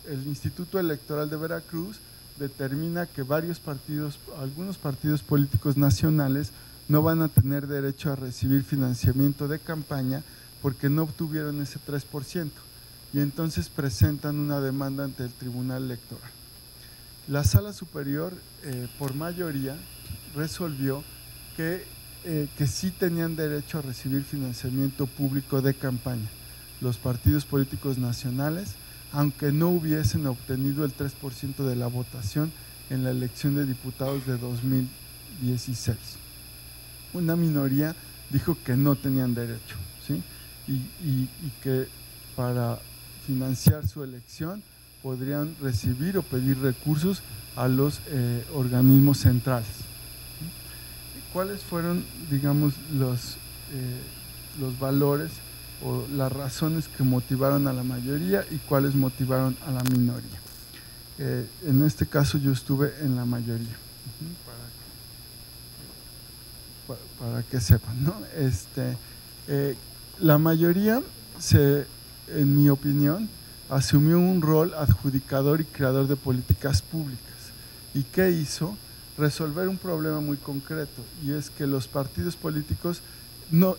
el Instituto Electoral de Veracruz determina que algunos partidos políticos nacionales no van a tener derecho a recibir financiamiento de campaña porque no obtuvieron ese 3%, y entonces presentan una demanda ante el Tribunal Electoral. La Sala Superior, por mayoría, resolvió que sí tenían derecho a recibir financiamiento público de campaña los partidos políticos nacionales, aunque no hubiesen obtenido el 3% de la votación en la elección de diputados de 2016. Una minoría dijo que no tenían derecho, ¿sí? Y que para financiar su elección podrían recibir o pedir recursos a los organismos centrales. ¿Cuáles fueron, digamos, los valores o las razones que motivaron a la mayoría y cuáles motivaron a la minoría? En este caso yo estuve en la mayoría, para que sepan, ¿no? La mayoría, en mi opinión, asumió un rol adjudicador y creador de políticas públicas. ¿Y qué hizo? Resolver un problema muy concreto, y es que los partidos políticos no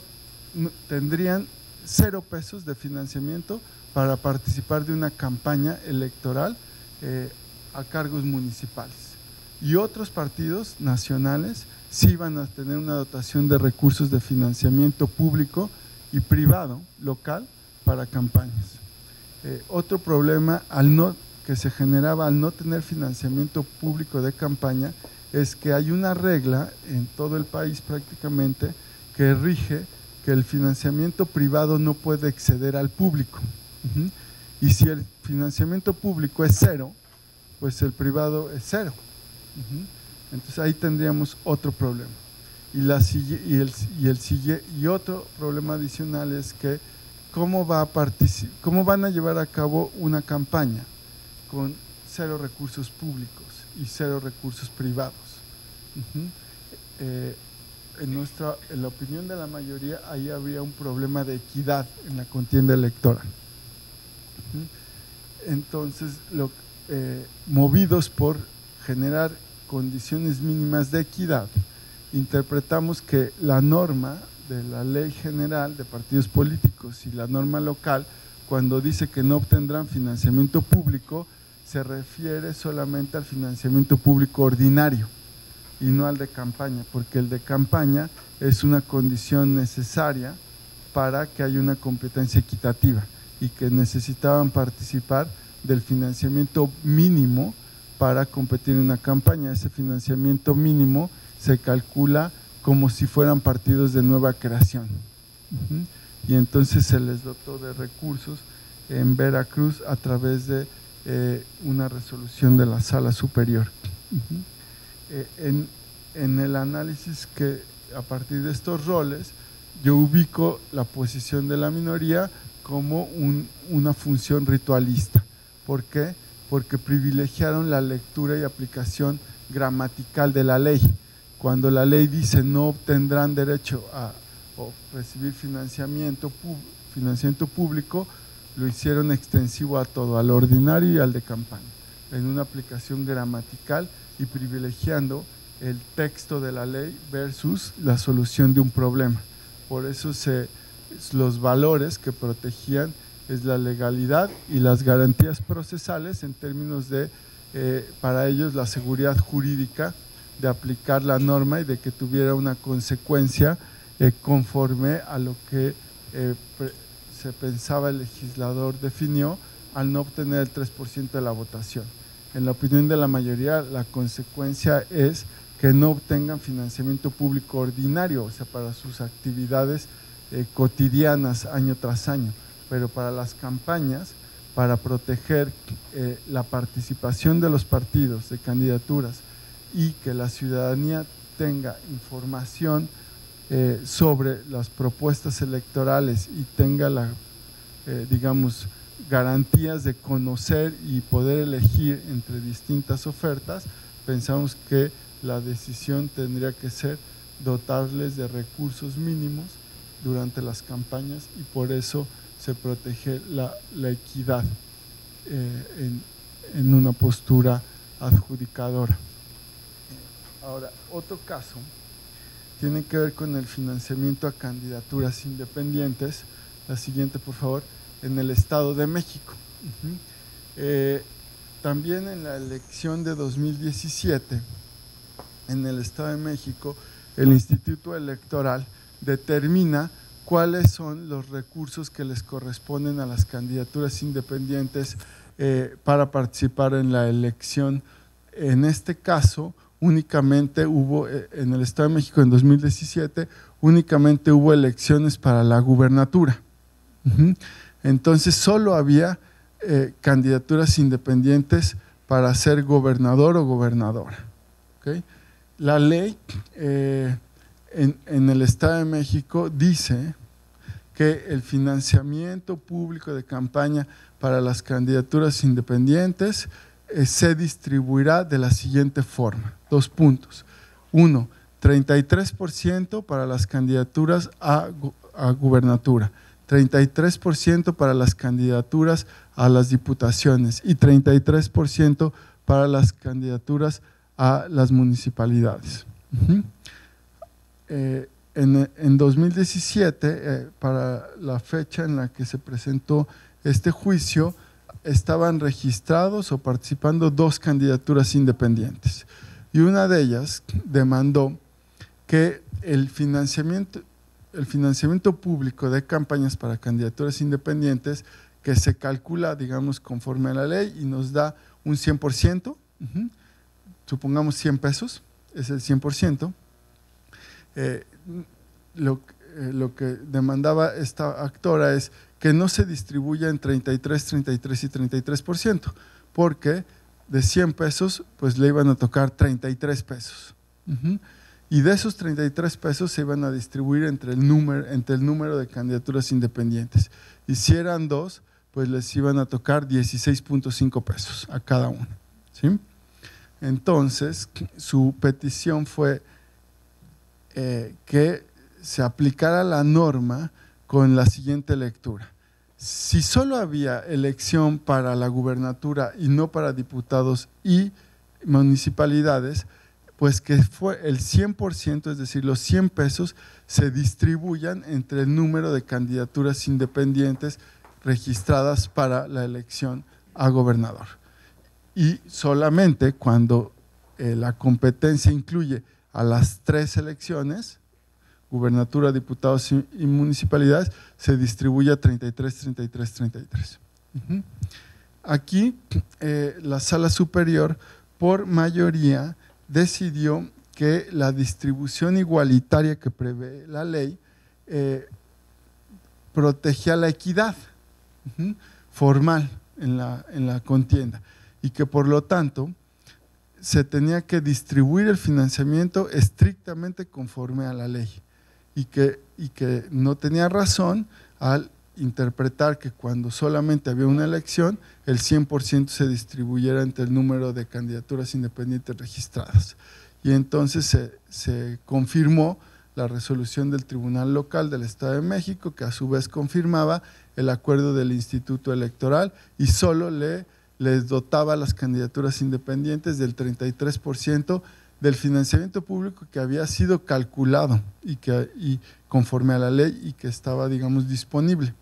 tendrían 0 pesos de financiamiento para participar de una campaña electoral a cargos municipales, y otros partidos nacionales sí van a tener una dotación de recursos de financiamiento público y privado local para campañas. Otro problema que se generaba al no tener financiamiento público de campaña es que hay una regla en todo el país prácticamente que rige que el financiamiento privado no puede exceder al público. Y si el financiamiento público es 0, pues el privado es 0. Entonces ahí tendríamos otro problema. Y otro problema adicional es que cómo van a llevar a cabo una campaña con 0 recursos públicos y 0 recursos privados. En la opinión de la mayoría, ahí habría un problema de equidad en la contienda electoral. Entonces, movidos por generar condiciones mínimas de equidad, interpretamos que la norma de la Ley General de Partidos Políticos y la norma local, cuando dice que no obtendrán financiamiento público, se refiere solamente al financiamiento público ordinario y no al de campaña, porque el de campaña es una condición necesaria para que haya una competencia equitativa. y que necesitaban participar del financiamiento mínimo para competir en una campaña. Ese financiamiento mínimo se calcula como si fueran partidos de nueva creación. Y entonces se les dotó de recursos en Veracruz a través de una resolución de la Sala Superior. En el análisis que a partir de estos roles yo ubico la posición de la minoría como una función ritualista. ¿Por qué? Porque privilegiaron la lectura y aplicación gramatical de la ley. Cuando la ley dice no obtendrán derecho a recibir financiamiento público, lo hicieron extensivo a todo, al ordinario y al de campaña, en una aplicación gramatical y privilegiando el texto de la ley versus la solución de un problema. Por eso los valores que protegían es la legalidad y las garantías procesales en términos de, para ellos, la seguridad jurídica de aplicar la norma y de que tuviera una consecuencia conforme a lo que se pensaba el legislador definió al no obtener el 3% de la votación. En la opinión de la mayoría, la consecuencia es que no obtengan financiamiento público ordinario, o sea, para sus actividades cotidianas año tras año, pero para las campañas, para proteger la participación de los partidos, de candidaturas, y que la ciudadanía tenga información sobre las propuestas electorales y tenga digamos, garantías de conocer y poder elegir entre distintas ofertas, pensamos que la decisión tendría que ser dotarles de recursos mínimos durante las campañas y por eso se protege la equidad en una postura adjudicadora. Ahora, otro caso tiene que ver con el financiamiento a candidaturas independientes. La siguiente, por favor, en el Estado de México. También en la elección de 2017, en el Estado de México, el Instituto Electoral determina cuáles son los recursos que les corresponden a las candidaturas independientes para participar en la elección. En este caso, únicamente hubo, en el Estado de México en 2017, únicamente hubo elecciones para la gubernatura. Entonces solo había candidaturas independientes para ser gobernador o gobernadora. ¿Okay? La ley en el Estado de México dice que el financiamiento público de campaña para las candidaturas independientes se distribuirá de la siguiente forma. 2 puntos. 1, 33% para las candidaturas a gubernatura, 33% para las candidaturas a las diputaciones y 33% para las candidaturas a las municipalidades. En 2017, para la fecha en la que se presentó este juicio, estaban registrados o participando 2 candidaturas independientes y una de ellas demandó que el financiamiento público de campañas para candidaturas independientes, que se calcula, digamos, conforme a la ley y nos da un 100%, supongamos 100 pesos, es el 100%, lo que demandaba esta actora es que no se distribuya en 33, 33 y 33%, porque de 100 pesos pues le iban a tocar 33 pesos. Y de esos 33 pesos se iban a distribuir entre el número de candidaturas independientes. Y si eran 2, pues les iban a tocar 16.5 pesos a cada uno. ¿Sí? Entonces, su petición fue que se aplicara la norma con la siguiente lectura. Si solo había elección para la gubernatura y no para diputados y municipalidades, pues que fue el 100%, es decir, los 100 pesos se distribuyan entre el número de candidaturas independientes registradas para la elección a gobernador. Y solamente cuando la competencia incluye a las 3 elecciones, gubernatura, diputados y municipalidades, se distribuye a 33, 33, 33. Aquí la Sala Superior, por mayoría, decidió que la distribución igualitaria que prevé la ley protegía la equidad formal en la contienda y que por lo tanto se tenía que distribuir el financiamiento estrictamente conforme a la ley y que no tenía razón al interpretar que cuando solamente había una elección, el 100% se distribuyera entre el número de candidaturas independientes registradas. Y entonces se confirmó la resolución del Tribunal Local del Estado de México, que a su vez confirmaba el acuerdo del Instituto Electoral y solo les dotaba a las candidaturas independientes del 33% del financiamiento público que había sido calculado y conforme a la ley y que estaba, digamos, disponible.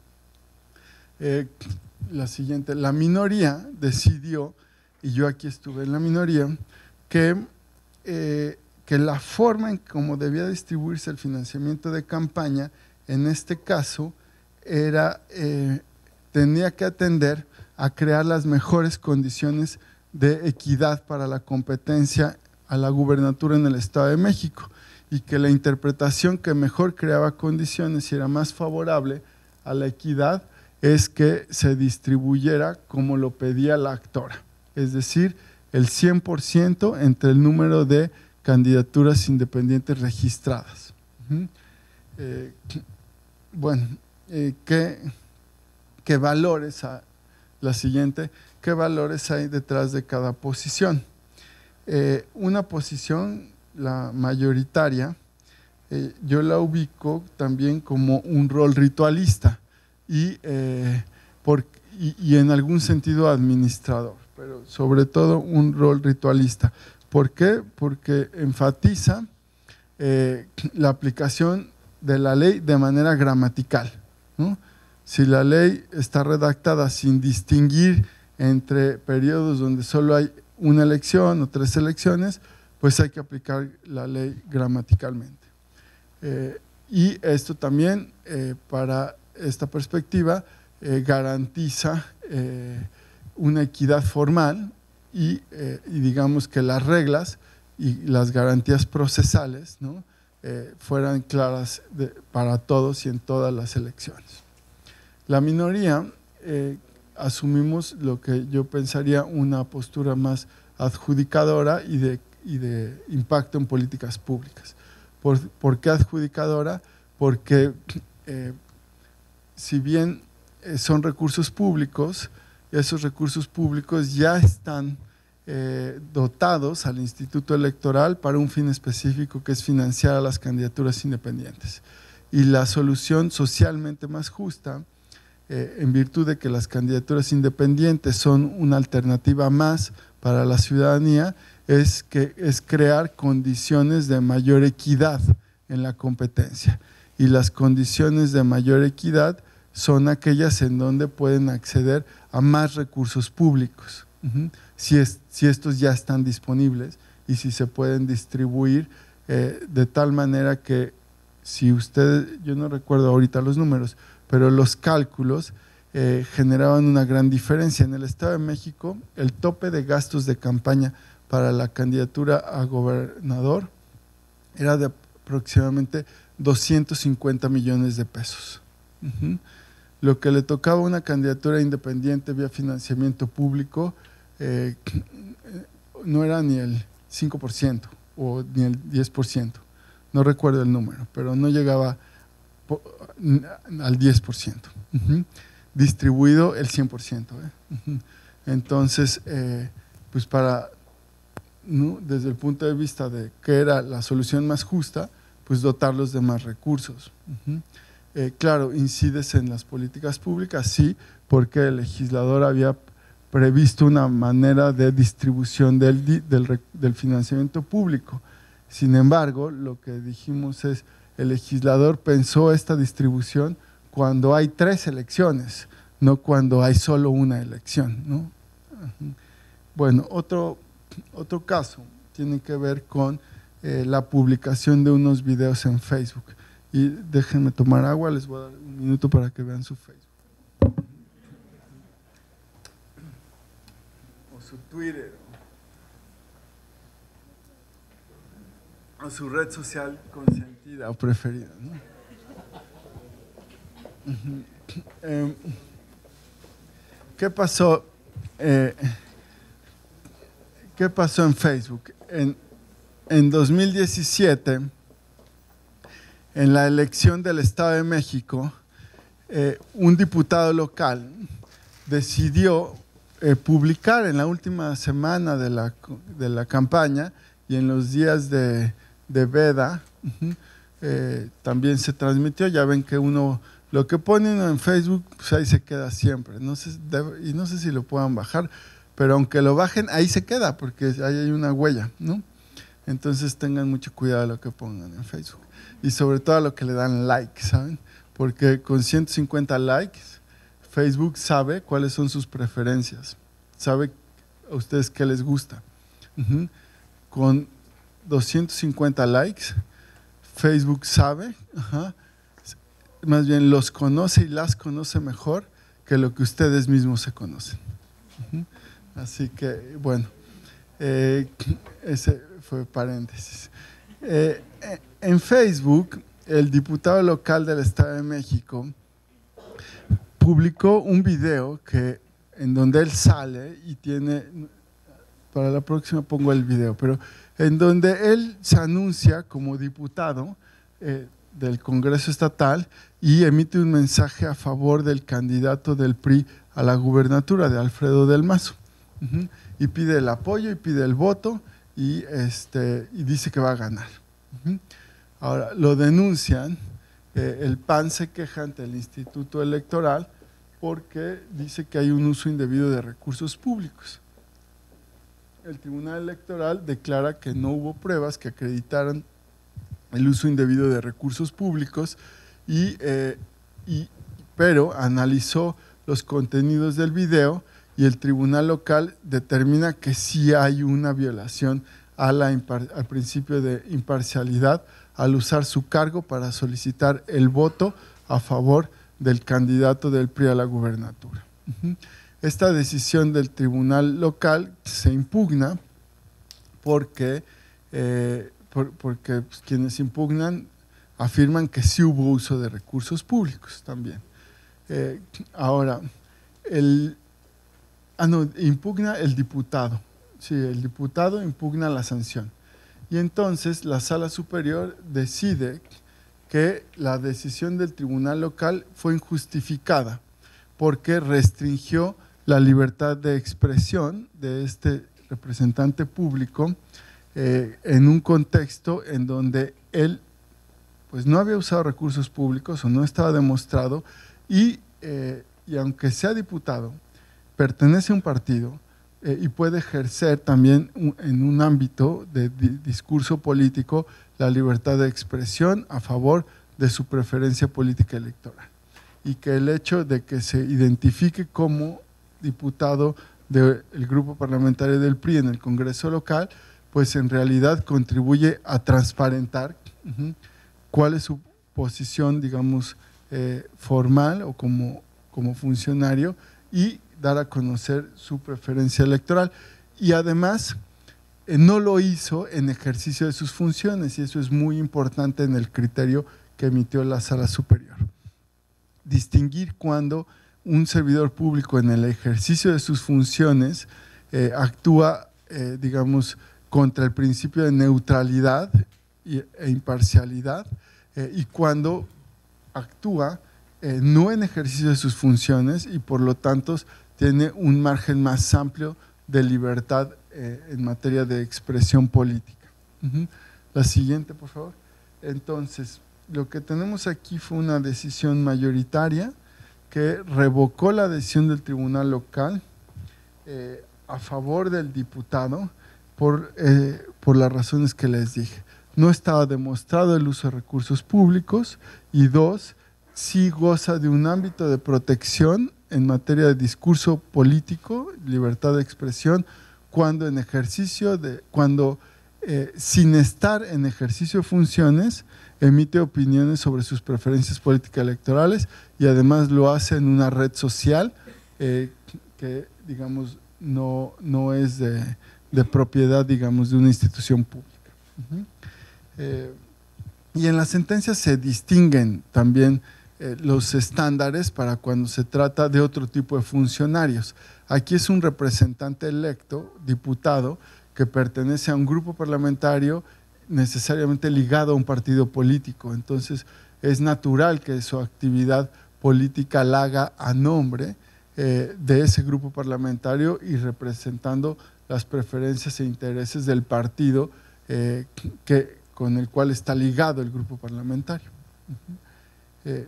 La siguiente, la minoría decidió, y yo aquí estuve en la minoría, que la forma en cómo debía distribuirse el financiamiento de campaña, en este caso, tenía que atender a crear las mejores condiciones de equidad para la competencia a la gubernatura en el Estado de México y que la interpretación que mejor creaba condiciones y era más favorable a la equidad es que se distribuyera como lo pedía la actora, es decir, el 100% entre el número de candidaturas independientes registradas. ¿Qué valores, la siguiente, qué valores hay detrás de cada posición? Una posición, la mayoritaria, yo la ubico también como un rol ritualista y en algún sentido administrador, pero sobre todo un rol ritualista. ¿Por qué? Porque enfatiza la aplicación de la ley de manera gramatical, ¿no? Si la ley está redactada sin distinguir entre periodos donde solo hay una elección o 3 elecciones, pues hay que aplicar la ley gramaticalmente. Y esto también, para esta perspectiva, garantiza una equidad formal y digamos que las reglas y las garantías procesales, ¿no?, fueran claras para todos y en todas las elecciones. La minoría asumimos lo que yo pensaría una postura más adjudicadora y de impacto en políticas públicas. ¿Por qué adjudicadora? Porque si bien son recursos públicos, esos recursos públicos ya están dotados al Instituto Electoral para un fin específico que es financiar a las candidaturas independientes. Y la solución socialmente más justa, en virtud de que las candidaturas independientes son una alternativa más para la ciudadanía, es crear condiciones de mayor equidad en la competencia. Y las condiciones de mayor equidad son aquellas en donde pueden acceder a más recursos públicos, si estos ya están disponibles y si se pueden distribuir de tal manera que si ustedes, yo no recuerdo ahorita los números, pero los cálculos generaban una gran diferencia. En el Estado de México, el tope de gastos de campaña para la candidatura a gobernador era de aproximadamente 250 millones de pesos. Lo que le tocaba a una candidatura independiente vía financiamiento público no era ni el 5% o ni el 10%, no recuerdo el número, pero no llegaba al 10%, distribuido el 100%. Entonces, pues ¿no?, desde el punto de vista de qué era la solución más justa, pues dotarlos de más recursos. Claro, incides en las políticas públicas, sí, porque el legislador había previsto una manera de distribución del financiamiento público. Sin embargo, lo que dijimos es, el legislador pensó esta distribución cuando hay 3 elecciones, no cuando hay solo una elección, ¿no? Bueno, otro caso tiene que ver con la publicación de unos videos en Facebook. Y déjenme tomar agua, les voy a dar un minuto para que vean su Facebook. O su Twitter. O su red social consentida o preferida, ¿no? ¿Qué pasó? ¿Qué pasó en Facebook? En 2017, en la elección del Estado de México, un diputado local decidió publicar en la última semana de la campaña y en los días de veda, también se transmitió. Ya ven que uno, lo que pone uno en Facebook, pues ahí se queda siempre. Y no sé si lo puedan bajar, pero aunque lo bajen, ahí se queda, porque ahí hay una huella, ¿no? Entonces tengan mucho cuidado de lo que pongan en Facebook. Y sobre todo a lo que le dan like, ¿saben? Porque con 150 likes, Facebook sabe cuáles son sus preferencias. Sabe a ustedes qué les gusta. Con 250 likes, Facebook sabe, más bien los conoce y las conoce mejor que lo que ustedes mismos se conocen. Así que, bueno, ese fue paréntesis. En Facebook, el diputado local del Estado de México publicó un video en donde él sale y tiene, para la próxima pongo el video, pero en donde él se anuncia como diputado del Congreso Estatal y emite un mensaje a favor del candidato del PRI a la gubernatura, de Alfredo del Mazo. Y pide el apoyo y pide el voto y dice que va a ganar. Ahora, lo denuncian, el PAN se queja ante el Instituto Electoral porque dice que hay un uso indebido de recursos públicos. El Tribunal Electoral declara que no hubo pruebas que acreditaran el uso indebido de recursos públicos, pero analizó los contenidos del video y el tribunal local determina que sí hay una violación al principio de imparcialidad al usar su cargo para solicitar el voto a favor del candidato del PRI a la gubernatura. Esta decisión del tribunal local se impugna porque pues, quienes impugnan afirman que sí hubo uso de recursos públicos también. Ahora, impugna el diputado. Sí, el diputado impugna la sanción. Y entonces la Sala Superior decide que la decisión del tribunal local fue injustificada porque restringió la libertad de expresión de este representante público en un contexto en donde él pues, no había usado recursos públicos o no estaba demostrado y aunque sea diputado, pertenece a un partido y puede ejercer también en un ámbito de discurso político la libertad de expresión a favor de su preferencia política electoral. Y que el hecho de que se identifique como diputado del grupo parlamentario del PRI en el Congreso local, pues en realidad contribuye a transparentar cuál es su posición, digamos, formal o como funcionario y dar a conocer su preferencia electoral. Y además no lo hizo en ejercicio de sus funciones y eso es muy importante en el criterio que emitió la Sala Superior. Distinguir cuando un servidor público en el ejercicio de sus funciones actúa, digamos, contra el principio de neutralidad e imparcialidad y cuando actúa no en ejercicio de sus funciones y por lo tanto tiene un margen más amplio de libertad en materia de expresión política. La siguiente, por favor. Entonces, lo que tenemos aquí fue una decisión mayoritaria que revocó la decisión del tribunal local a favor del diputado por las razones que les dije. No estaba demostrado el uso de recursos públicos y dos, sí goza de un ámbito de protección en materia de discurso político, libertad de expresión, cuando sin estar en ejercicio de funciones, emite opiniones sobre sus preferencias políticas electorales y además lo hace en una red social que, digamos, no es de propiedad, digamos, de una institución pública. Y en las sentencias se distinguen también los estándares para cuando se trata de otro tipo de funcionarios. Aquí es un representante electo, diputado, que pertenece a un grupo parlamentario necesariamente ligado a un partido político. Entonces, es natural que su actividad política la haga a nombre de ese grupo parlamentario y representando las preferencias e intereses del partido con el cual está ligado el grupo parlamentario.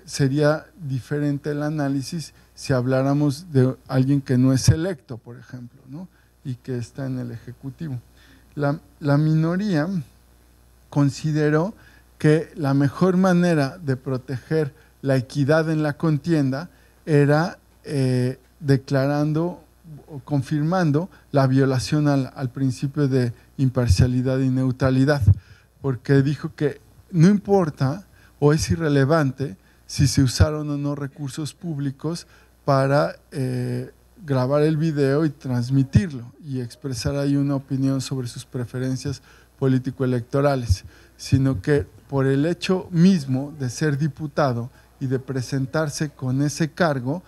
Sería diferente el análisis si habláramos de alguien que no es electo, por ejemplo, ¿no? Y que está en el Ejecutivo. La minoría consideró que la mejor manera de proteger la equidad en la contienda era declarando o confirmando la violación al principio de imparcialidad y neutralidad, porque dijo que no importa o es irrelevante si se usaron o no recursos públicos para grabar el video y transmitirlo y expresar ahí una opinión sobre sus preferencias político-electorales, sino que por el hecho mismo de ser diputado y de presentarse con ese cargo,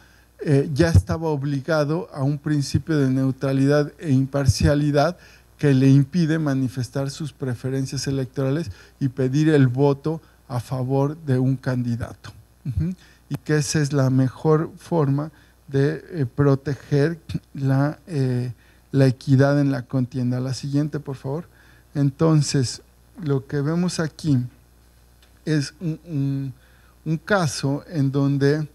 ya estaba obligado a un principio de neutralidad e imparcialidad que le impide manifestar sus preferencias electorales y pedir el voto a favor de un candidato. Y que esa es la mejor forma de proteger la equidad en la contienda. La siguiente, por favor. Entonces, lo que vemos aquí es un caso en donde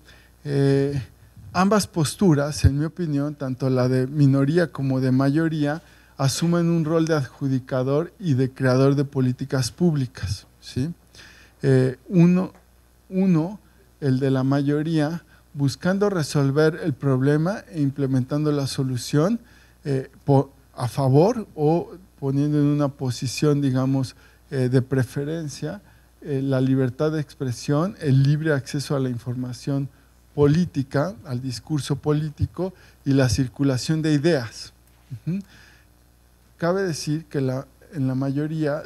ambas posturas, en mi opinión, tanto la de minoría como de mayoría, asumen un rol de adjudicador y de creador de políticas públicas, ¿sí? Uno, el de la mayoría, buscando resolver el problema e implementando la solución a favor o poniendo en una posición, digamos, de preferencia la libertad de expresión, el libre acceso a la información política, al discurso político y la circulación de ideas. Cabe decir que en la mayoría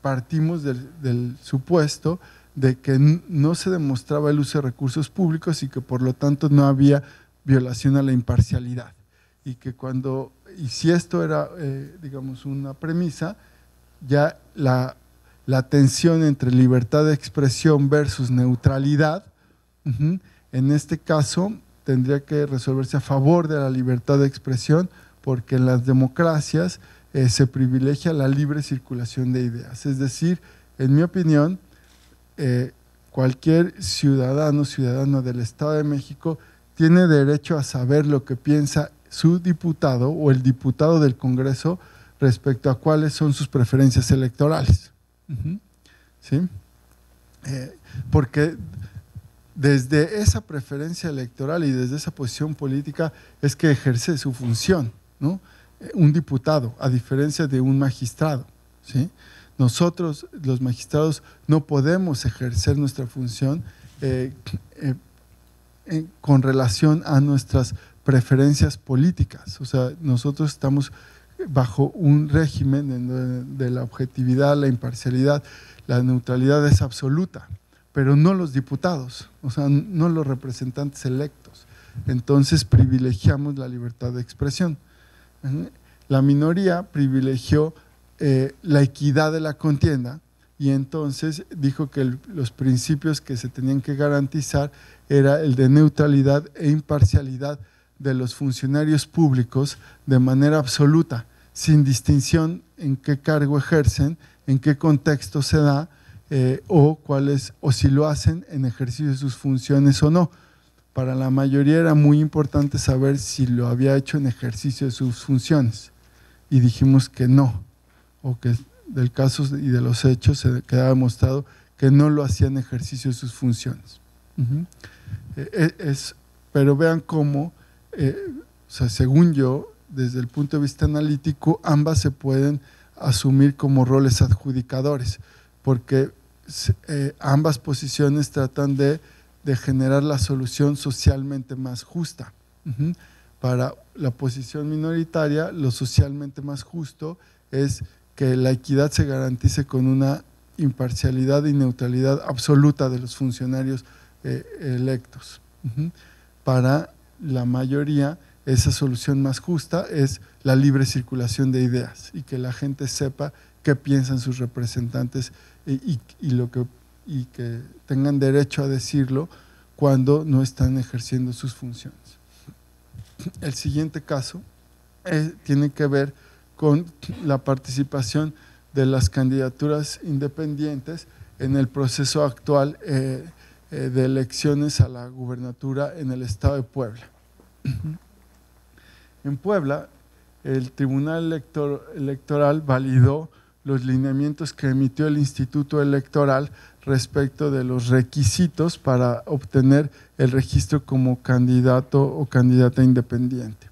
partimos del supuesto de que no se demostraba el uso de recursos públicos y que por lo tanto no había violación a la imparcialidad. Y que si esto era, digamos, una premisa, ya la tensión entre libertad de expresión versus neutralidad, en este caso tendría que resolverse a favor de la libertad de expresión, porque en las democracias se privilegia la libre circulación de ideas. Es decir, en mi opinión, cualquier ciudadana del Estado de México tiene derecho a saber lo que piensa su diputado o el diputado del Congreso respecto a cuáles son sus preferencias electorales. ¿Sí? Porque desde esa preferencia electoral y desde esa posición política es que ejerce su función, ¿no? Un diputado, a diferencia de un magistrado, ¿sí? Nosotros, los magistrados, no podemos ejercer nuestra función con relación a nuestras preferencias políticas. O sea, nosotros estamos bajo un régimen de la objetividad, la imparcialidad, la neutralidad es absoluta, pero no los diputados, o sea, no los representantes electos. Entonces privilegiamos la libertad de expresión. La minoría privilegió la equidad de la contienda y entonces dijo que los principios que se tenían que garantizar era el de neutralidad e imparcialidad de los funcionarios públicos de manera absoluta, sin distinción en qué cargo ejercen, en qué contexto se da o si lo hacen en ejercicio de sus funciones o no. Para la mayoría era muy importante saber si lo había hecho en ejercicio de sus funciones y dijimos que no, o que del caso y de los hechos se quedaba demostrado que no lo hacía en ejercicio de sus funciones. Pero vean cómo, o sea, según yo, desde el punto de vista analítico, ambas se pueden asumir como roles adjudicadores, porque ambas posiciones tratan de generar la solución socialmente más justa. Para la posición minoritaria, lo socialmente más justo es que la equidad se garantice con una imparcialidad y neutralidad absoluta de los funcionarios electos. Para la mayoría, esa solución más justa es la libre circulación de ideas y que la gente sepa qué piensan sus representantes y que tengan derecho a decirlo cuando no están ejerciendo sus funciones. El siguiente caso tiene que ver con la participación de las candidaturas independientes en el proceso actual de elecciones a la gubernatura en el estado de Puebla. En Puebla, el Tribunal Electoral validó los lineamientos que emitió el Instituto Electoral respecto de los requisitos para obtener el registro como candidato o candidata independiente.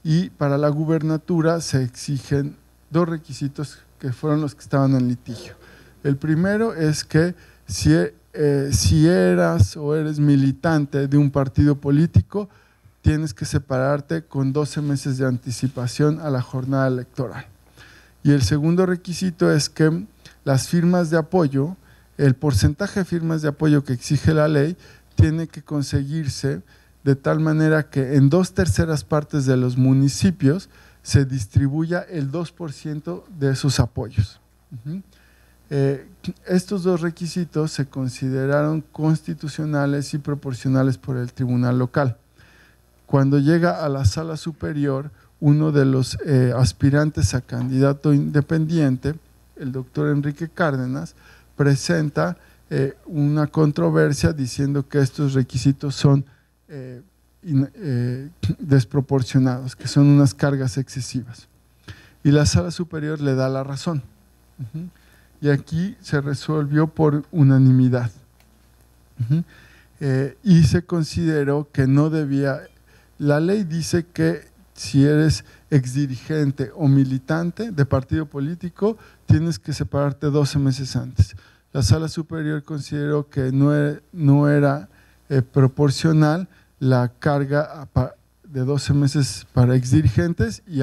Y para la gubernatura se exigen dos requisitos que fueron los que estaban en litigio. El primero es que si eras o eres militante de un partido político, tienes que separarte con 12 meses de anticipación a la jornada electoral. Y el segundo requisito es que las firmas de apoyo, el porcentaje de firmas de apoyo que exige la ley, tiene que conseguirse de tal manera que en 2/3 partes de los municipios se distribuya el 2% de esos apoyos. Estos dos requisitos se consideraron constitucionales y proporcionales por el tribunal local. Cuando llega a la sala superior, uno de los aspirantes a candidato independiente, el doctor Enrique Cárdenas, presenta una controversia diciendo que estos requisitos son desproporcionados, que son unas cargas excesivas. Y la sala superior le da la razón. Y aquí se resolvió por unanimidad. Y se consideró que no debía… La ley dice que si eres exdirigente o militante de partido político, tienes que separarte 12 meses antes. La sala superior consideró que no era proporcional la carga de 12 meses para exdirigentes y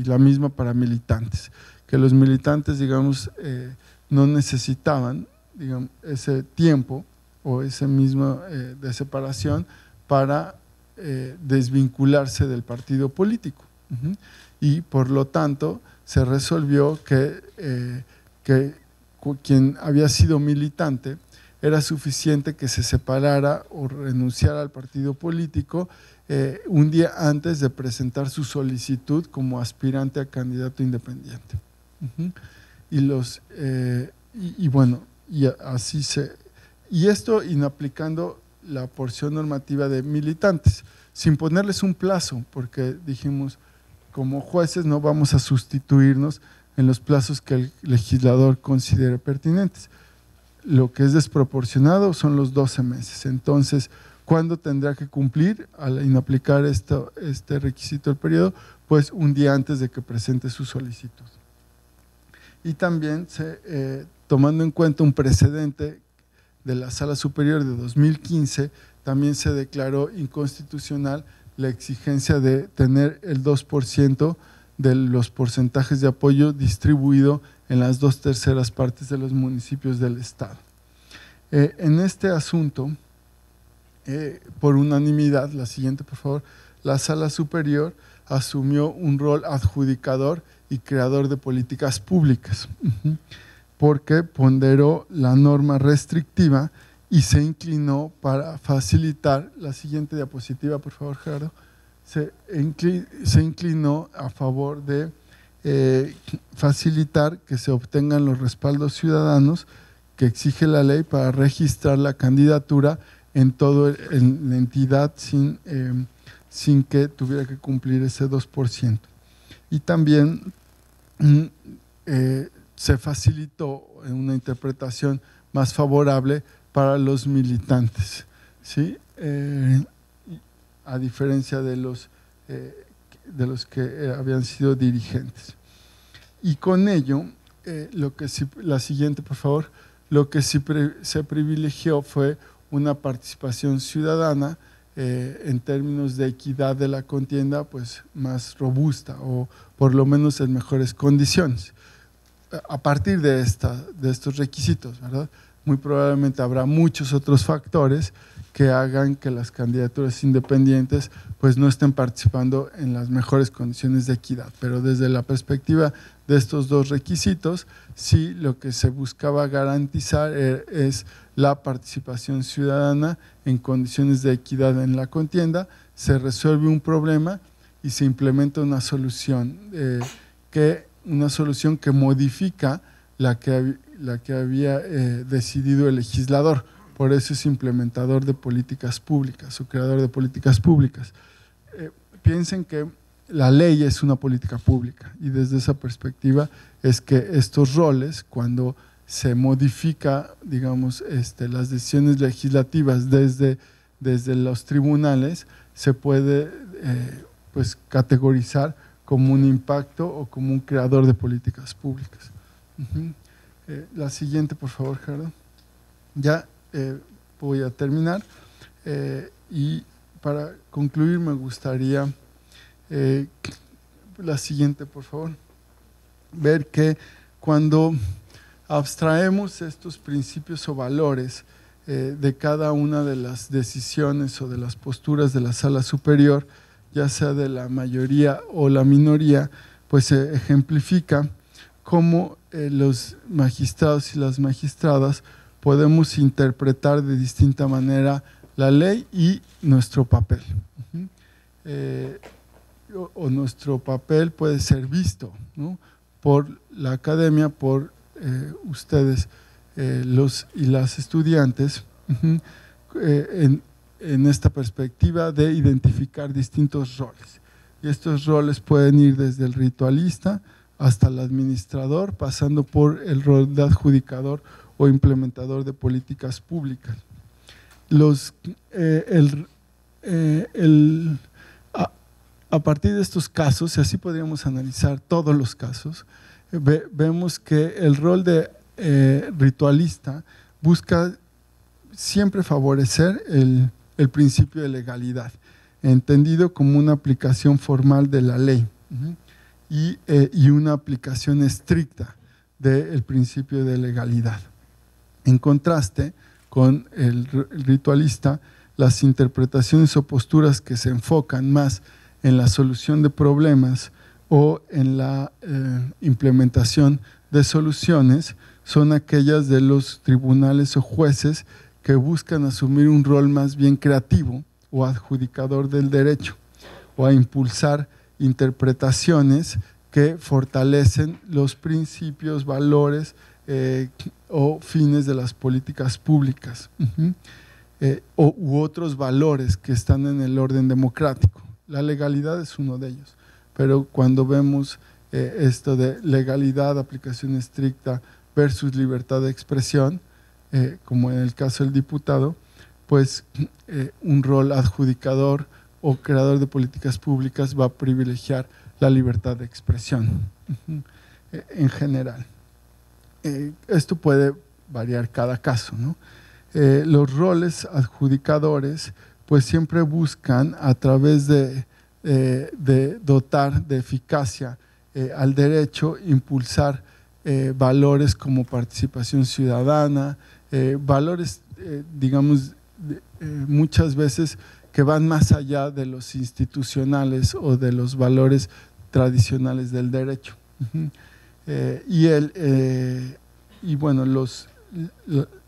la misma para militantes, que los militantes, digamos, no necesitaban, digamos, ese tiempo o ese mismo de separación para desvincularse del partido político. Y por lo tanto se resolvió que quien había sido militante era suficiente que se separara o renunciara al partido político un día antes de presentar su solicitud como aspirante a candidato independiente. Y esto inaplicando la porción normativa de militantes, sin ponerles un plazo, porque dijimos, como jueces no vamos a sustituirnos en los plazos que el legislador considere pertinentes. Lo que es desproporcionado son los 12 meses. Entonces, ¿cuándo tendrá que cumplir al inaplicar este requisito del periodo? Pues un día antes de que presente su solicitud. Y también, tomando en cuenta un precedente de la Sala Superior de 2015, también se declaró inconstitucional la exigencia de tener el 2% de los porcentajes de apoyo distribuido en las 2/3 partes de los municipios del estado. En este asunto, por unanimidad, la siguiente por favor, la Sala Superior asumió un rol adjudicador y creador de políticas públicas, porque ponderó la norma restrictiva y se inclinó para facilitar, la siguiente diapositiva por favor Gerardo, se inclinó a favor de facilitar que se obtengan los respaldos ciudadanos que exige la ley para registrar la candidatura en la entidad sin que tuviera que cumplir ese 2%. Y también se facilitó una interpretación más favorable para los militantes, ¿sí? A diferencia de los que habían sido dirigentes. Y con ello, la siguiente por favor, lo que sí se privilegió fue una participación ciudadana en términos de equidad de la contienda, pues más robusta o por lo menos en mejores condiciones. A partir de estos requisitos, ¿verdad? Muy probablemente habrá muchos otros factores que hagan que las candidaturas independientes pues no estén participando en las mejores condiciones de equidad, pero desde la perspectiva de estos dos requisitos, sí lo que se buscaba garantizar es la participación ciudadana en condiciones de equidad en la contienda, se resuelve un problema y se implementa una solución que modifica la que había decidido el legislador. Por eso es implementador de políticas públicas o creador de políticas públicas. Piensen que la ley es una política pública y desde esa perspectiva es que estos roles, cuando se modifica, digamos, las decisiones legislativas desde los tribunales, se puede pues categorizar como un impacto o como un creador de políticas públicas. La siguiente, por favor, Gerardo. Ya voy a terminar y para concluir me gustaría la siguiente, por favor, ver que cuando abstraemos estos principios o valores de cada una de las decisiones o de las posturas de la sala superior, ya sea de la mayoría o la minoría, pues se ejemplifica cómo los magistrados y las magistradas podemos interpretar de distinta manera la ley y nuestro papel. O nuestro papel puede ser visto, ¿no?, por la academia, por ustedes los y las estudiantes, en esta perspectiva de identificar distintos roles. Y estos roles pueden ir desde el ritualista hasta el administrador, pasando por el rol de adjudicador o implementador de políticas públicas. A partir de estos casos, y así podríamos analizar todos los casos, vemos que el rol de ritualista busca siempre favorecer el principio de legalidad, entendido como una aplicación formal de la ley y una aplicación estricta del principio de legalidad. En contraste con el ritualista, las interpretaciones o posturas que se enfocan más en la solución de problemas o en la implementación de soluciones son aquellas de los tribunales o jueces que buscan asumir un rol más bien creativo o adjudicador del derecho, o a impulsar interpretaciones que fortalecen los principios, valores o fines de las políticas públicas u otros valores que están en el orden democrático. La legalidad es uno de ellos, pero cuando vemos esto de legalidad, aplicación estricta versus libertad de expresión, como en el caso del diputado, pues un rol adjudicador o creador de políticas públicas va a privilegiar la libertad de expresión en general. Esto puede variar cada caso, ¿no? Los roles adjudicadores pues siempre buscan a través de dotar de eficacia al derecho, impulsar valores como participación ciudadana, valores digamos muchas veces que van más allá de los institucionales o de los valores tradicionales del derecho. Y bueno,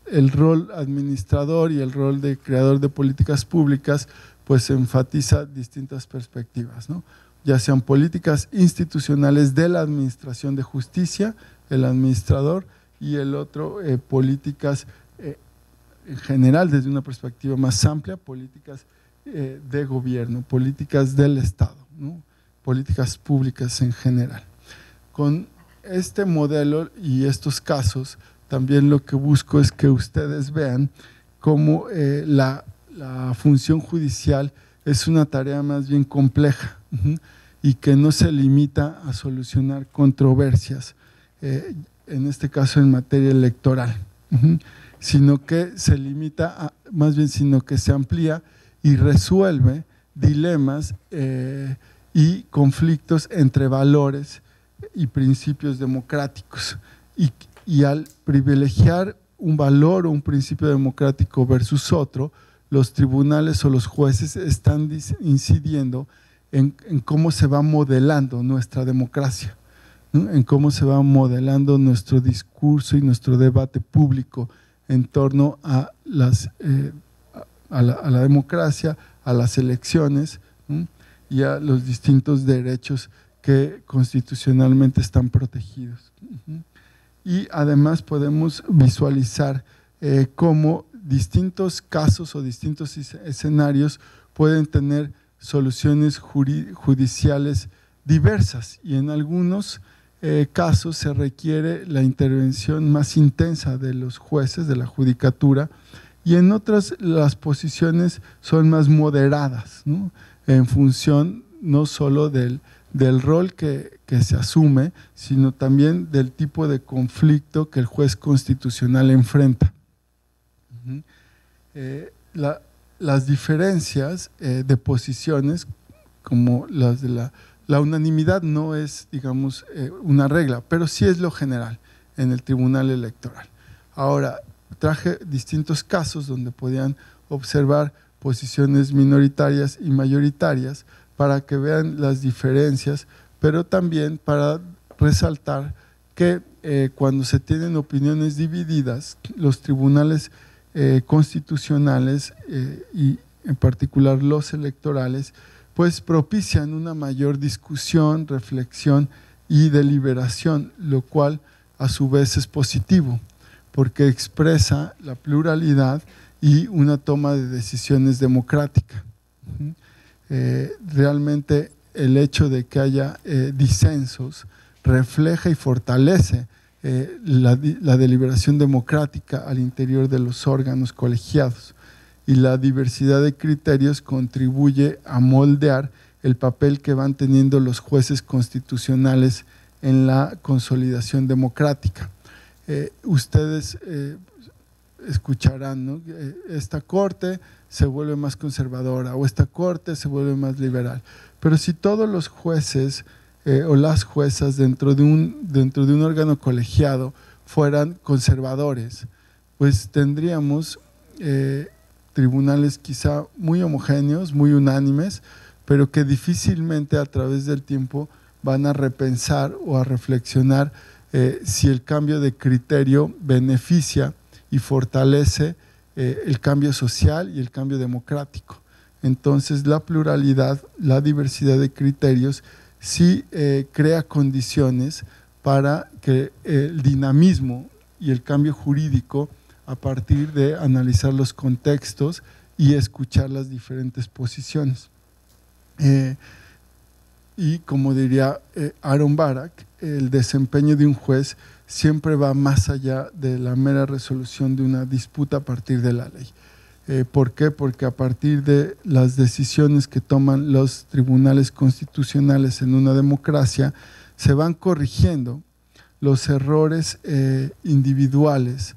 el rol administrador y el rol de creador de políticas públicas pues enfatiza distintas perspectivas, ¿no? Ya sean políticas institucionales de la administración de justicia, el administrador, y el otro políticas en general desde una perspectiva más amplia, políticas de gobierno, políticas del Estado, ¿no?, políticas públicas en general. Con este modelo y estos casos, también lo que busco es que ustedes vean cómo la función judicial es una tarea más bien compleja y que no se limita a solucionar controversias, en este caso en materia electoral. sino que se limita, más bien, sino que se amplía y resuelve dilemas y conflictos entre valores y principios democráticos. Y al privilegiar un valor o un principio democrático versus otro, los tribunales o los jueces están incidiendo en cómo se va modelando nuestra democracia, ¿no? En cómo se va modelando nuestro discurso y nuestro debate público en torno a la democracia, a las elecciones, ¿no? Y a los distintos derechos que constitucionalmente están protegidos. Y además podemos visualizar cómo distintos casos o distintos escenarios pueden tener soluciones judiciales diversas, y en algunos casos se requiere la intervención más intensa de los jueces, de la judicatura, y en otras las posiciones son más moderadas, ¿no? En función no solo del rol que se asume, sino también del tipo de conflicto que el juez constitucional enfrenta. Las diferencias de posiciones, como las de la unanimidad, no es, digamos, una regla, pero sí es lo general en el Tribunal Electoral. Ahora, traje distintos casos donde podían observar posiciones minoritarias y mayoritarias para que vean las diferencias, pero también para resaltar que cuando se tienen opiniones divididas, los tribunales constitucionales y en particular los electorales, pues propician una mayor discusión, reflexión y deliberación, lo cual a su vez es positivo, porque expresa la pluralidad y una toma de decisiones democrática. Realmente el hecho de que haya disensos refleja y fortalece la deliberación democrática al interior de los órganos colegiados, y la diversidad de criterios contribuye a moldear el papel que van teniendo los jueces constitucionales en la consolidación democrática. Ustedes escucharán, ¿no? Esta corte se vuelve más conservadora o esta corte se vuelve más liberal, pero si todos los jueces o las juezas dentro de un órgano colegiado fueran conservadores, pues tendríamos tribunales quizá muy homogéneos, muy unánimes, pero que difícilmente a través del tiempo van a repensar o a reflexionar si el cambio de criterio beneficia y fortalece el cambio social y el cambio democrático. Entonces la pluralidad, la diversidad de criterios sí crea condiciones para que el dinamismo y el cambio jurídico, a partir de analizar los contextos y escuchar las diferentes posiciones. Y como diría Aaron Barak, el desempeño de un juez siempre va más allá de la mera resolución de una disputa a partir de la ley. ¿Por qué? Porque a partir de las decisiones que toman los tribunales constitucionales en una democracia, se van corrigiendo los errores individuales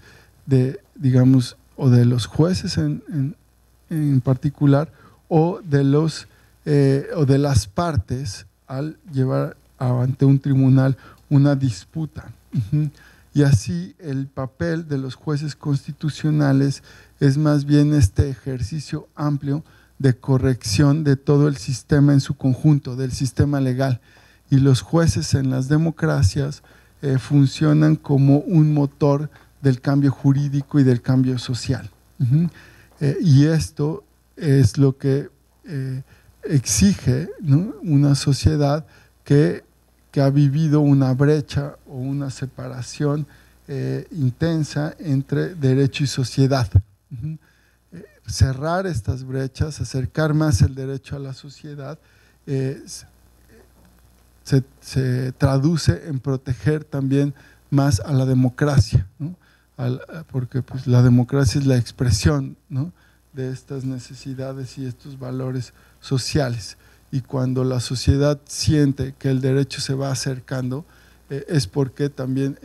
digamos, o de los jueces en particular, o de las partes al llevar ante un tribunal una disputa. Y así el papel de los jueces constitucionales es más bien este ejercicio amplio de corrección de todo el sistema en su conjunto, del sistema legal. Y los jueces en las democracias funcionan como un motor del cambio jurídico y del cambio social. Y esto es lo que exige, ¿no?, una sociedad que ha vivido una brecha o una separación intensa entre derecho y sociedad. Cerrar estas brechas, acercar más el derecho a la sociedad, se traduce en proteger también más a la democracia, ¿no? Porque pues, la democracia es la expresión, ¿no?, de estas necesidades y estos valores sociales. Y cuando la sociedad siente que el derecho se va acercando, es porque también,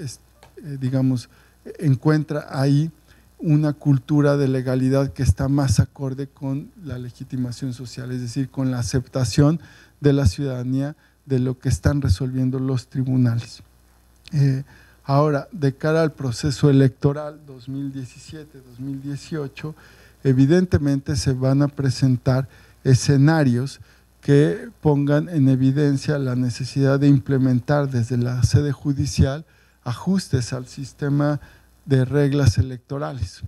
digamos, encuentra ahí una cultura de legalidad que está más acorde con la legitimación social, es decir, con la aceptación de la ciudadanía de lo que están resolviendo los tribunales. Ahora, de cara al proceso electoral 2017-2018, evidentemente se van a presentar escenarios que pongan en evidencia la necesidad de implementar desde la sede judicial ajustes al sistema de reglas electorales.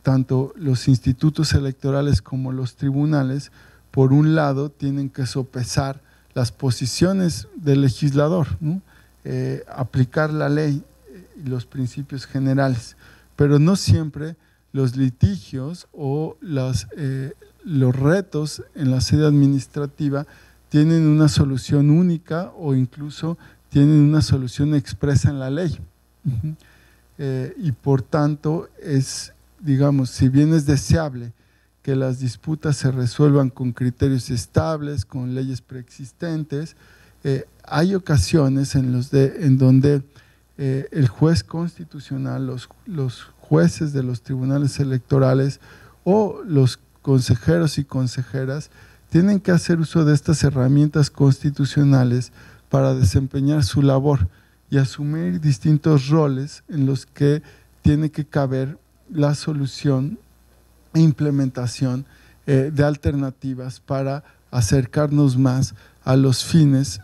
Tanto los institutos electorales como los tribunales, por un lado, tienen que sopesar las posiciones del legislador, ¿no? Aplicar la ley y los principios generales, pero no siempre los litigios o los retos en la sede administrativa tienen una solución única o incluso tienen una solución expresa en la ley. Y por tanto es, digamos, si bien es deseable que las disputas se resuelvan con criterios estables, con leyes preexistentes, hay ocasiones en donde el juez constitucional, los jueces de los tribunales electorales o los consejeros y consejeras tienen que hacer uso de estas herramientas constitucionales para desempeñar su labor y asumir distintos roles en los que tiene que caber la solución e implementación de alternativas para acercarnos más a los fines,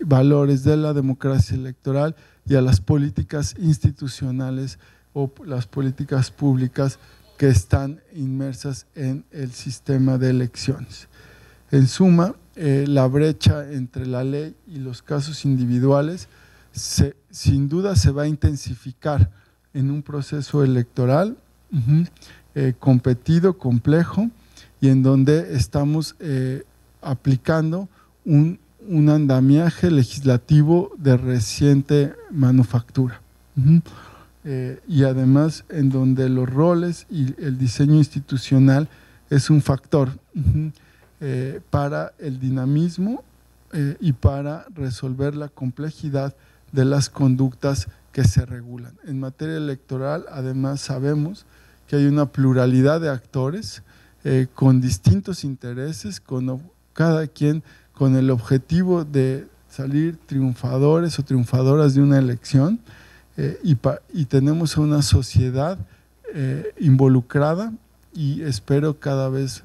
valores de la democracia electoral y a las políticas institucionales o las políticas públicas que están inmersas en el sistema de elecciones. En suma, la brecha entre la ley y los casos individuales sin duda se va a intensificar en un proceso electoral competido, complejo, y en donde estamos aplicando un andamiaje legislativo de reciente manufactura. Y además en donde los roles y el diseño institucional es un factor para el dinamismo y para resolver la complejidad de las conductas que se regulan. En materia electoral, además, sabemos que hay una pluralidad de actores con distintos intereses, cada quien con el objetivo de salir triunfadores o triunfadoras de una elección, y tenemos una sociedad involucrada y espero cada vez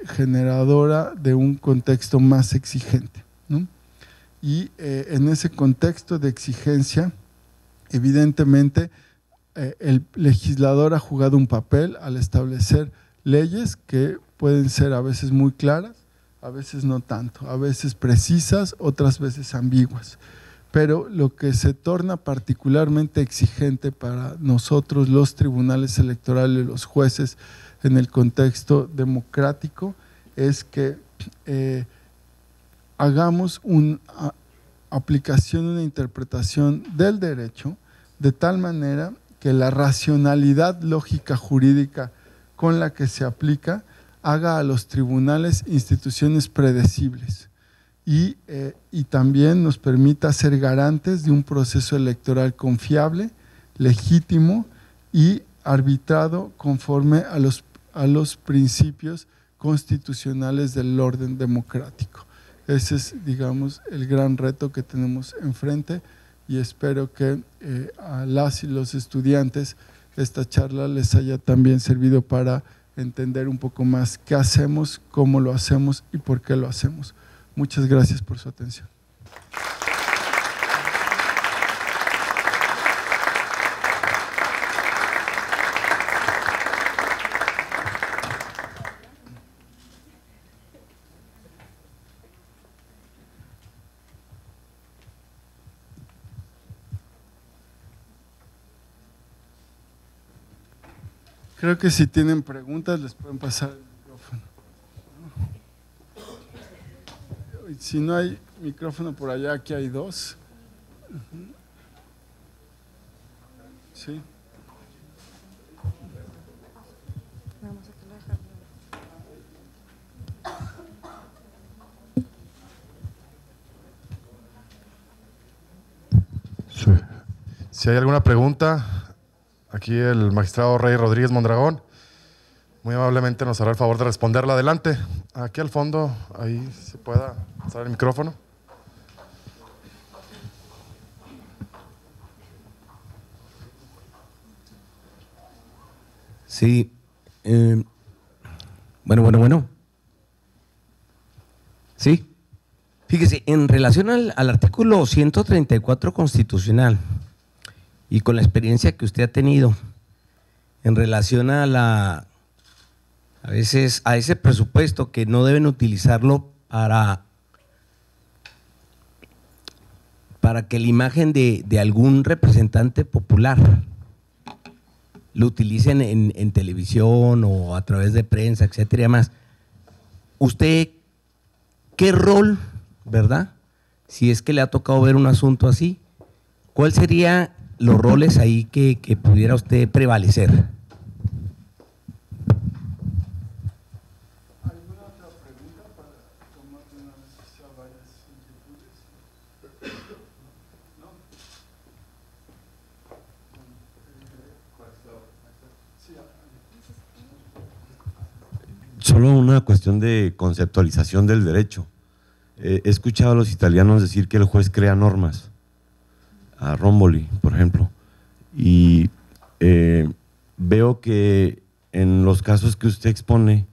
generadora de un contexto más exigente, ¿no? Y en ese contexto de exigencia, evidentemente, el legislador ha jugado un papel al establecer leyes que pueden ser a veces muy claras, a veces no tanto, a veces precisas, otras veces ambiguas. Pero lo que se torna particularmente exigente para nosotros, los tribunales electorales, los jueces, en el contexto democrático, es que hagamos una aplicación, una interpretación del derecho de tal manera que la racionalidad lógica jurídica con la que se aplica haga a los tribunales instituciones predecibles y también nos permita ser garantes de un proceso electoral confiable, legítimo y arbitrado conforme a los principios constitucionales del orden democrático. Ese es, digamos, el gran reto que tenemos enfrente y espero que a las y los estudiantes esta charla les haya también servido para entender un poco más qué hacemos, cómo lo hacemos y por qué lo hacemos. Muchas gracias por su atención. Creo que si tienen preguntas les pueden pasar el micrófono. Si no hay micrófono por allá, aquí hay dos. Sí. Si hay alguna pregunta, aquí el magistrado Rey Rodríguez Mondragón muy amablemente nos hará el favor de responderla. Adelante, aquí al fondo, ahí se pueda usar el micrófono. Sí, bueno. Sí, fíjese, en relación al artículo 134 constitucional y con la experiencia que usted ha tenido en relación a veces a ese presupuesto que no deben utilizarlo para que la imagen de algún representante popular lo utilicen en televisión o a través de prensa, etcétera y demás. ¿Usted qué rol, verdad? Si es que le ha tocado ver un asunto así, ¿cuál serían los roles ahí que pudiera usted prevalecer? ¿Alguna otra pregunta para tomar de una vez varias inquietudes? ¿No? Solo una cuestión de conceptualización del derecho. He escuchado a los italianos decir que el juez crea normas, a Romboli, por ejemplo, y veo que en los casos que usted expone,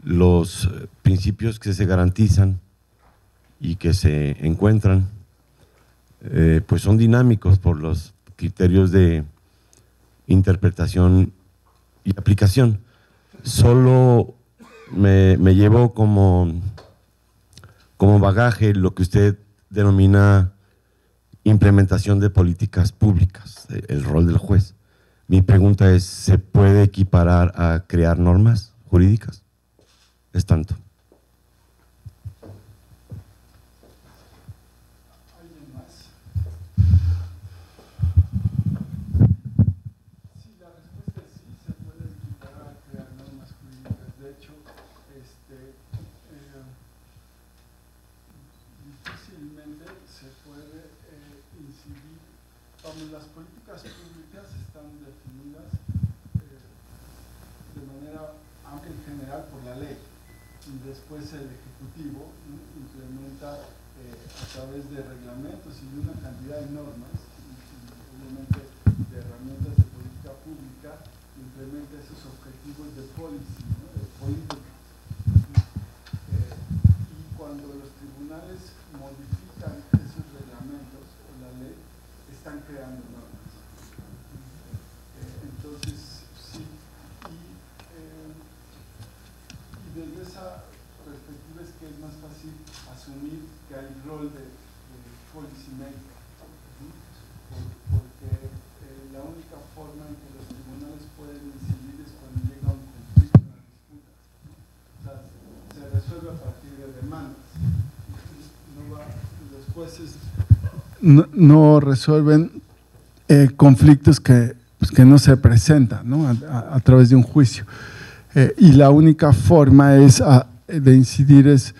los principios que se garantizan y que se encuentran, pues son dinámicos por los criterios de interpretación y aplicación. Solo me llevo como bagaje lo que usted denomina implementación de políticas públicas, el rol del juez. Mi pregunta es, ¿se puede equiparar a crear normas jurídicas? Es tanto. ¿Alguien más? Sí, la respuesta es sí, se puede equiparar a crear normas jurídicas. De hecho, difícilmente se puede incidir. Vamos, las políticas públicas están definidas de manera amplia en general por la ley, y después el Ejecutivo, ¿no?, implementa a través de reglamentos y de una cantidad de normas y obviamente de herramientas de política pública, implementa esos objetivos de policy, ¿no?, de política. Y cuando los tribunales modifican esos reglamentos o la ley, están creando normas. Entonces, sí, y desde esa perspectiva es que es más fácil asumir que hay rol de policy maker, porque la única forma en que los tribunales pueden incidir es cuando llega un conflicto, una disputa, ¿no? O sea, se resuelve a partir de demandas. Los jueces no resuelven conflictos que no se presentan, ¿no?, a través de un juicio. Y la única forma de incidir es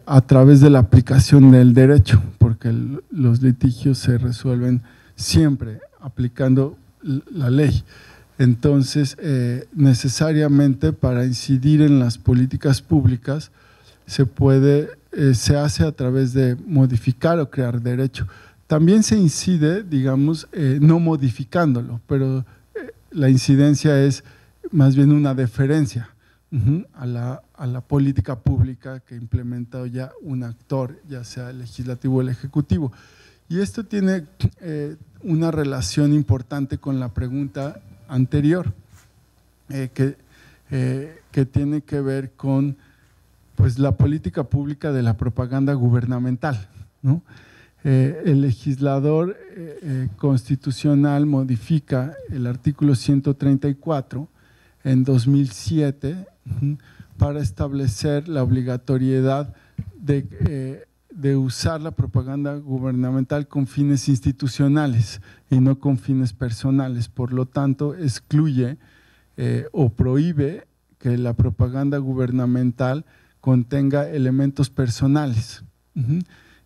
a través de la aplicación del derecho, porque los litigios se resuelven siempre aplicando la ley. Entonces, necesariamente para incidir en las políticas públicas se hace a través de modificar o crear derecho. También se incide, digamos, no modificándolo, pero la incidencia es más bien una deferencia a la política pública que implementa ya un actor, ya sea el legislativo o el ejecutivo. Y esto tiene una relación importante con la pregunta anterior, que tiene que ver con, pues, la política pública de la propaganda gubernamental, ¿no? El legislador constitucional modifica el artículo 134 en 2007 para establecer la obligatoriedad de usar la propaganda gubernamental con fines institucionales y no con fines personales. Por lo tanto, excluye o prohíbe que la propaganda gubernamental contenga elementos personales.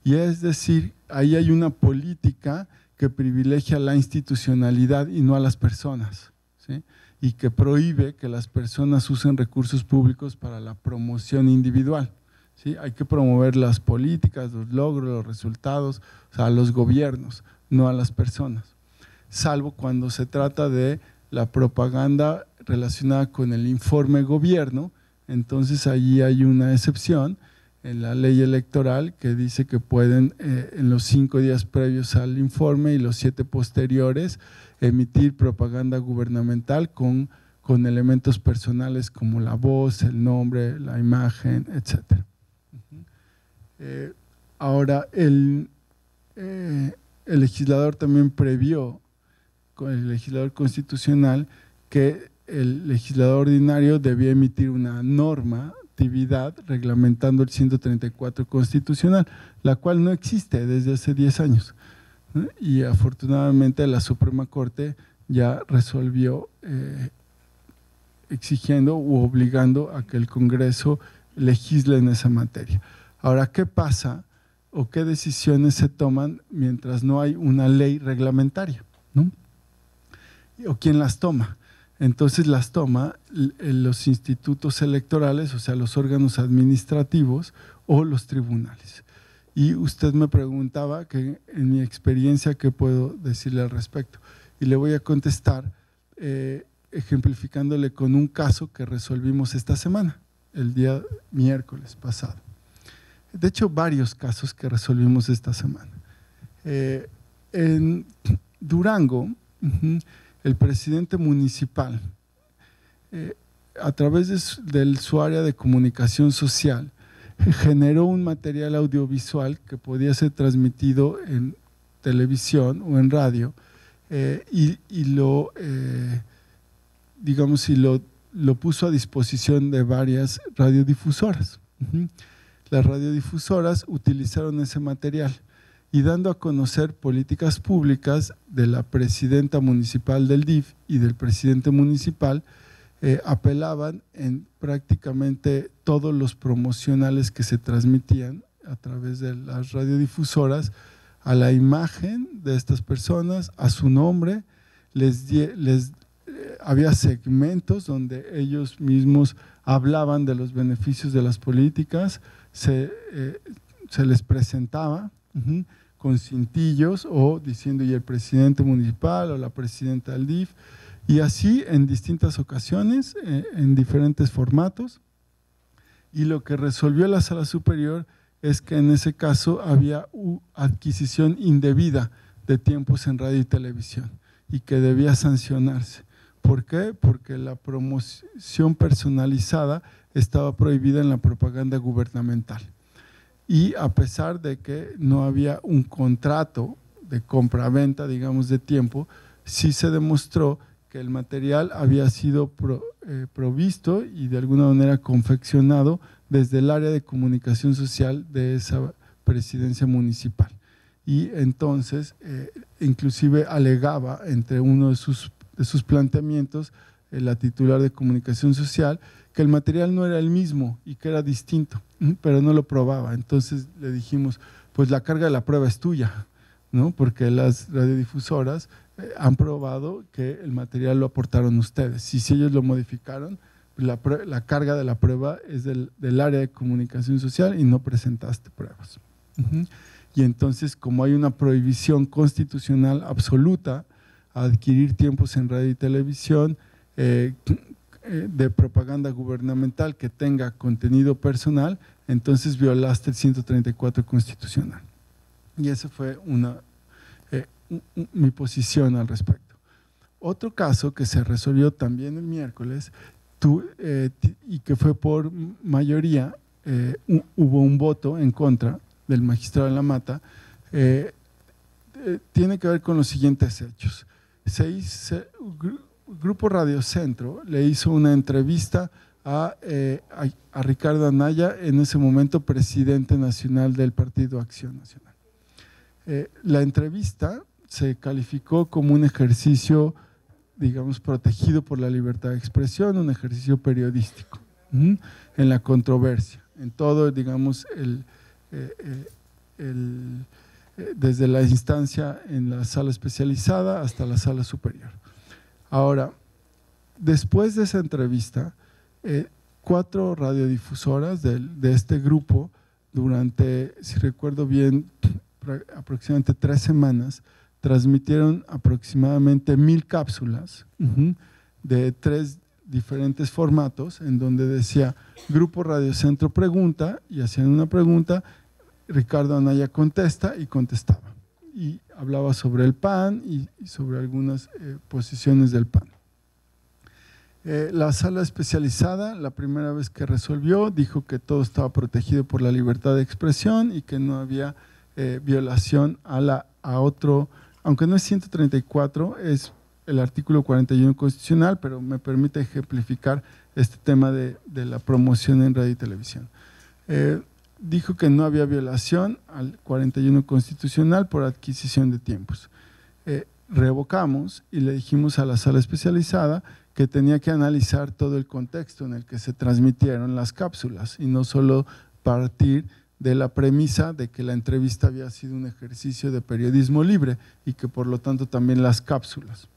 Y es decir, ahí hay una política que privilegia la institucionalidad y no a las personas, ¿sí? Y que prohíbe que las personas usen recursos públicos para la promoción individual, ¿sí? Hay que promover las políticas, los logros, los resultados, o sea, a los gobiernos, no a las personas, salvo cuando se trata de la propaganda relacionada con el informe gobierno. Entonces allí hay una excepción en la ley electoral que dice que pueden en los 5 días previos al informe y los 7 posteriores emitir propaganda gubernamental con elementos personales como la voz, el nombre, la imagen, etc. Ahora, el legislador también previó, el legislador constitucional, que el legislador ordinario debía emitir una normatividad reglamentando el 134 constitucional, la cual no existe desde hace 10 años. Y afortunadamente la Suprema Corte ya resolvió exigiendo u obligando a que el Congreso legisle en esa materia. Ahora, ¿qué pasa o qué decisiones se toman mientras no hay una ley reglamentaria, ¿no? ¿O quién las toma? Entonces las toma los institutos electorales, o sea, los órganos administrativos o los tribunales. Y usted me preguntaba que en mi experiencia, ¿qué puedo decirle al respecto? Y le voy a contestar ejemplificándole con un caso que resolvimos esta semana, el día miércoles pasado. De hecho, varios casos que resolvimos esta semana. En Durango, el presidente municipal, a través de su área de comunicación social, generó un material audiovisual que podía ser transmitido en televisión o en radio y lo puso a disposición de varias radiodifusoras. Las radiodifusoras utilizaron ese material y dando a conocer políticas públicas de la presidenta municipal del DIF y del presidente municipal, apelaban en prácticamente todos los promocionales que se transmitían a través de las radiodifusoras a la imagen de estas personas, a su nombre. Había segmentos donde ellos mismos hablaban de los beneficios de las políticas, se les presentaba con cintillos o diciendo y el presidente municipal o la presidenta del DIF, y así en distintas ocasiones, en diferentes formatos. Y lo que resolvió la Sala Superior es que en ese caso había adquisición indebida de tiempos en radio y televisión y que debía sancionarse. ¿Por qué? Porque la promoción personalizada estaba prohibida en la propaganda gubernamental. Y a pesar de que no había un contrato de compra-venta, digamos, de tiempo, sí se demostró que el material había sido provisto y de alguna manera confeccionado desde el área de comunicación social de esa presidencia municipal. Y entonces, inclusive alegaba entre uno de sus planteamientos, la titular de comunicación social, que el material no era el mismo y que era distinto, pero no lo probaba. Entonces le dijimos, pues la carga de la prueba es tuya, ¿no? Porque las radiodifusoras han probado que el material lo aportaron ustedes. Y si ellos lo modificaron, la carga de la prueba es del área de comunicación social y no presentaste pruebas. Y entonces, como hay una prohibición constitucional absoluta a adquirir tiempos en radio y televisión de propaganda gubernamental que tenga contenido personal, entonces violaste el 134 constitucional. Y esa fue mi posición al respecto. Otro caso que se resolvió también el miércoles y que fue por mayoría, hubo un voto en contra del magistrado de la Mata, tiene que ver con los siguientes hechos. Grupo Radio Centro le hizo una entrevista a Ricardo Anaya, en ese momento presidente nacional del Partido Acción Nacional. La entrevista se calificó como un ejercicio, digamos, protegido por la libertad de expresión, un ejercicio periodístico, en la controversia, en todo, digamos, desde la instancia en la sala especializada hasta la sala superior. Ahora, después de esa entrevista, 4 radiodifusoras de este grupo, durante, si recuerdo bien, aproximadamente 3 semanas, transmitieron aproximadamente 1000 cápsulas de 3 diferentes formatos, en donde decía Grupo Radio Centro pregunta, y hacían una pregunta, Ricardo Anaya contesta y contestaba. Y hablaba sobre el PAN y sobre algunas posiciones del PAN. La sala especializada, la primera vez que resolvió, dijo que todo estaba protegido por la libertad de expresión y que no había violación a otro, aunque no es 134, es el artículo 41 constitucional, pero me permite ejemplificar este tema de la promoción en radio y televisión. Dijo que no había violación al 41 constitucional por adquisición de tiempos. Revocamos y le dijimos a la sala especializada que tenía que analizar todo el contexto en el que se transmitieron las cápsulas y no solo partir de la premisa de que la entrevista había sido un ejercicio de periodismo libre y que por lo tanto también las cápsulas.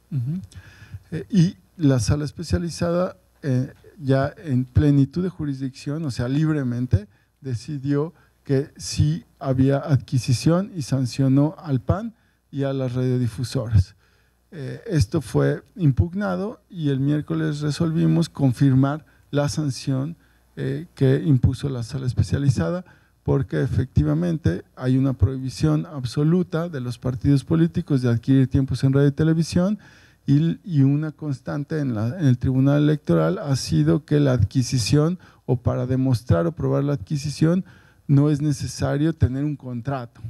Y la sala especializada ya en plenitud de jurisdicción, o sea, libremente, decidió que sí había adquisición y sancionó al PAN y a las radiodifusoras. Esto fue impugnado y el miércoles resolvimos confirmar la sanción que impuso la sala especializada, porque efectivamente hay una prohibición absoluta de los partidos políticos de adquirir tiempos en radio y televisión, y una constante en el Tribunal Electoral ha sido que la adquisición, o para demostrar o probar la adquisición, no es necesario tener un contrato.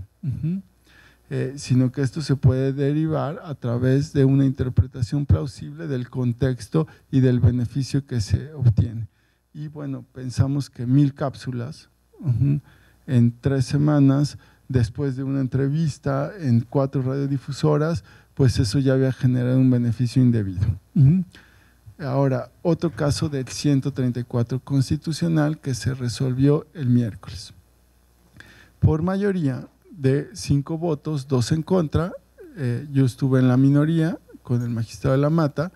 Sino que esto se puede derivar a través de una interpretación plausible del contexto y del beneficio que se obtiene. Y bueno, pensamos que 1000 cápsulas en 3 semanas, después de una entrevista en 4 radiodifusoras, pues eso ya había generado un beneficio indebido. Ahora, otro caso del 134 constitucional que se resolvió el miércoles. Por mayoría de 5 votos, 2 en contra, yo estuve en la minoría con el magistrado de la Mata,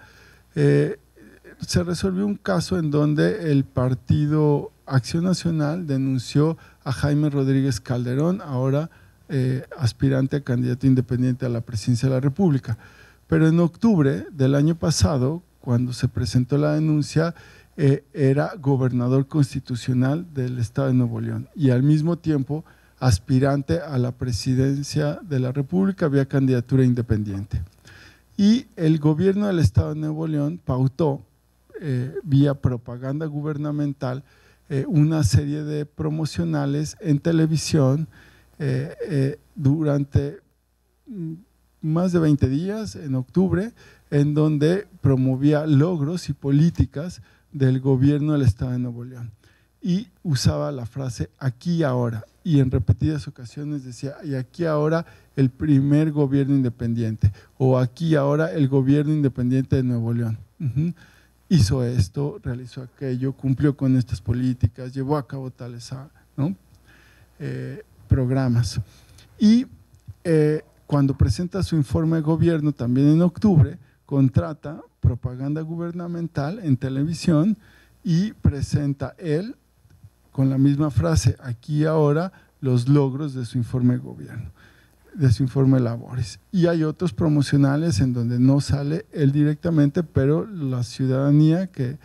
se resolvió un caso en donde el partido Acción Nacional denunció a Jaime Rodríguez Calderón, ahora aspirante a candidato independiente a la presidencia de la República. Pero en octubre del año pasado, cuando se presentó la denuncia, era gobernador constitucional del estado de Nuevo León y al mismo tiempo aspirante a la presidencia de la República, había candidatura independiente. Y el gobierno del estado de Nuevo León pautó vía propaganda gubernamental una serie de promocionales en televisión durante más de 20 días en octubre, en donde promovía logros y políticas del gobierno del estado de Nuevo León y usaba la frase aquí y ahora, y en repetidas ocasiones decía y aquí ahora el primer gobierno independiente, o aquí ahora el gobierno independiente de Nuevo León. Hizo esto, realizó aquello, cumplió con estas políticas, llevó a cabo tales programas. Y cuando presenta su informe de gobierno también en octubre, contrata propaganda gubernamental en televisión y presenta él con la misma frase, aquí y ahora, los logros de su informe de gobierno, de su informe de labores. Y hay otros promocionales en donde no sale él directamente, pero la ciudadanía que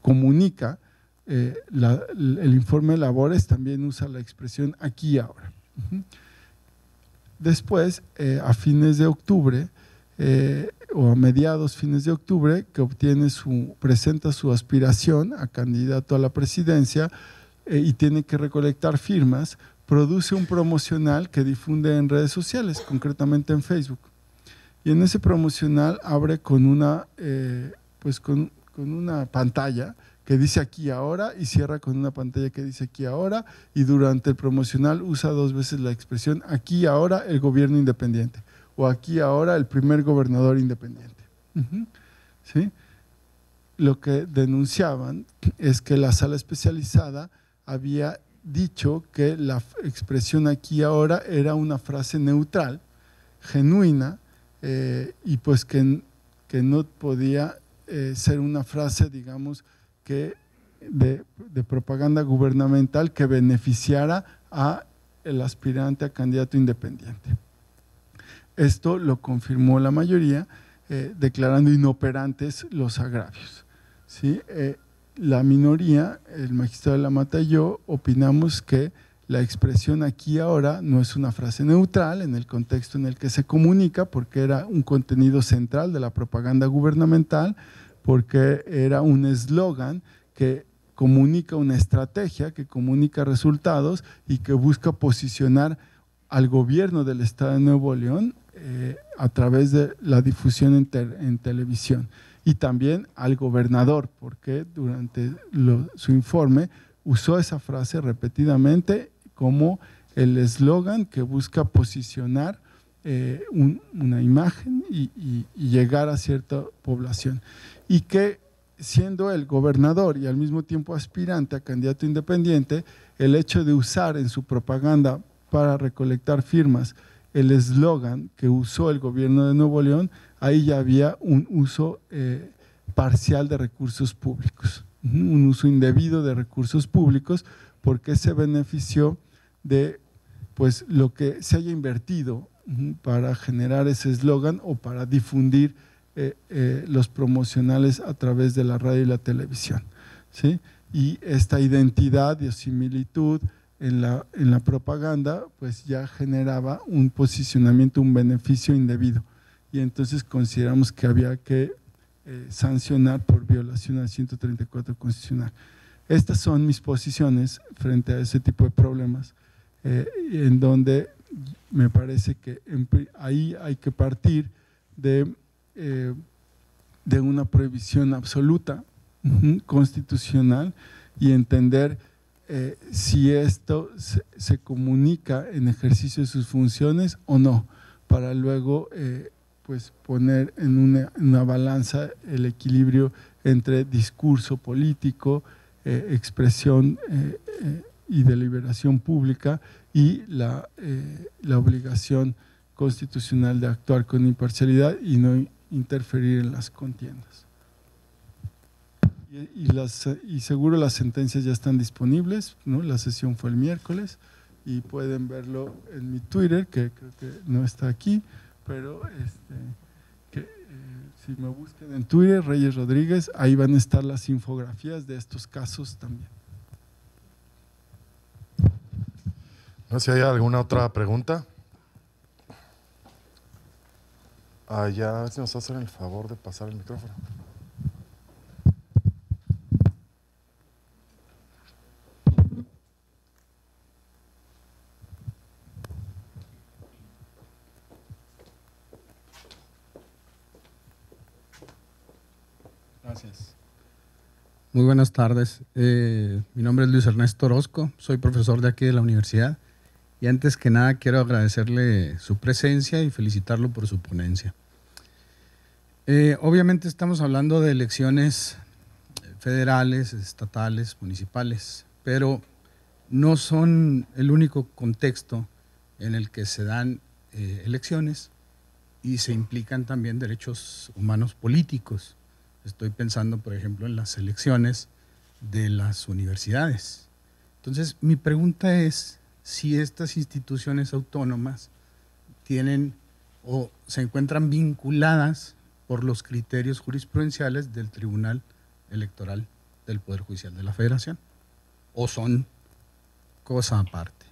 comunica el informe de labores también usa la expresión aquí y ahora. Después, a fines de octubre, o a mediados, fines de octubre, que presenta su aspiración a candidato a la presidencia y tiene que recolectar firmas, produce un promocional que difunde en redes sociales, concretamente en Facebook. Y en ese promocional abre con una pantalla que dice aquí ahora y cierra con una pantalla que dice aquí ahora, y durante el promocional usa 2 veces la expresión aquí ahora el gobierno independiente o aquí ahora el primer gobernador independiente. ¿Sí? Lo que denunciaban es que la sala especializada había dicho que la expresión aquí ahora era una frase neutral, genuina, y pues que no podía ser una frase, digamos, que de propaganda gubernamental que beneficiara a el aspirante a candidato independiente. Esto lo confirmó la mayoría, declarando inoperantes los agravios, ¿sí? La minoría, el magistrado de la Mata y yo, opinamos que la expresión aquí ahora no es una frase neutral en el contexto en el que se comunica, porque era un contenido central de la propaganda gubernamental, porque era un eslogan que comunica una estrategia, que comunica resultados y que busca posicionar al gobierno del Estado de Nuevo León a través de la difusión en televisión, y también al gobernador, porque durante su informe usó esa frase repetidamente como el eslogan que busca posicionar una imagen y llegar a cierta población, y que siendo el gobernador y al mismo tiempo aspirante a candidato independiente, el hecho de usar en su propaganda para recolectar firmas el eslogan que usó el gobierno de Nuevo León, ahí ya había un uso parcial de recursos públicos, un uso indebido de recursos públicos, porque se benefició de pues lo que se haya invertido para generar ese eslogan o para difundir los promocionales a través de la radio y la televisión, ¿sí? Y esta identidad y similitud en la propaganda pues ya generaba un posicionamiento, un beneficio indebido, y entonces consideramos que había que sancionar por violación al 134 constitucional. Estas son mis posiciones frente a ese tipo de problemas, en donde me parece que ahí hay que partir de una prohibición absoluta constitucional y entender si esto se comunica en ejercicio de sus funciones o no, para luego pues poner en una balanza el equilibrio entre discurso político, expresión y deliberación pública y la obligación constitucional de actuar con imparcialidad y no interferir en las contiendas. Y seguro las sentencias ya están disponibles, ¿no? La sesión fue el miércoles y pueden verlo en mi Twitter, que creo que no está aquí, pero si me buscan en Twitter, Reyes Rodríguez, ahí van a estar las infografías de estos casos también. No sé si hay alguna otra pregunta. Ya, a ver si nos hacen el favor de pasar el micrófono. Gracias. Muy buenas tardes. Mi nombre es Luis Ernesto Orozco, soy profesor de aquí de la universidad y antes que nada quiero agradecerle su presencia y felicitarlo por su ponencia. Obviamente estamos hablando de elecciones federales, estatales, municipales, pero no son el único contexto en el que se dan elecciones y se implican también derechos humanos políticos. Estoy pensando, por ejemplo, en las elecciones de las universidades. Entonces, mi pregunta es si estas instituciones autónomas tienen o se encuentran vinculadas por los criterios jurisprudenciales del Tribunal Electoral del Poder Judicial de la Federación, o son cosa aparte.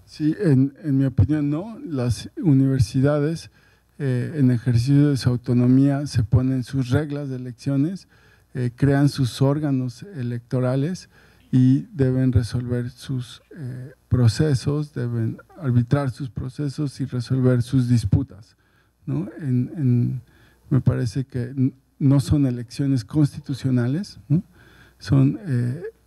Sí, en mi opinión no. Las universidades en ejercicio de su autonomía se ponen sus reglas de elecciones, crean sus órganos electorales y deben resolver sus procesos, deben arbitrar sus procesos y resolver sus disputas, ¿no? me parece que no son elecciones constitucionales, ¿no? Son,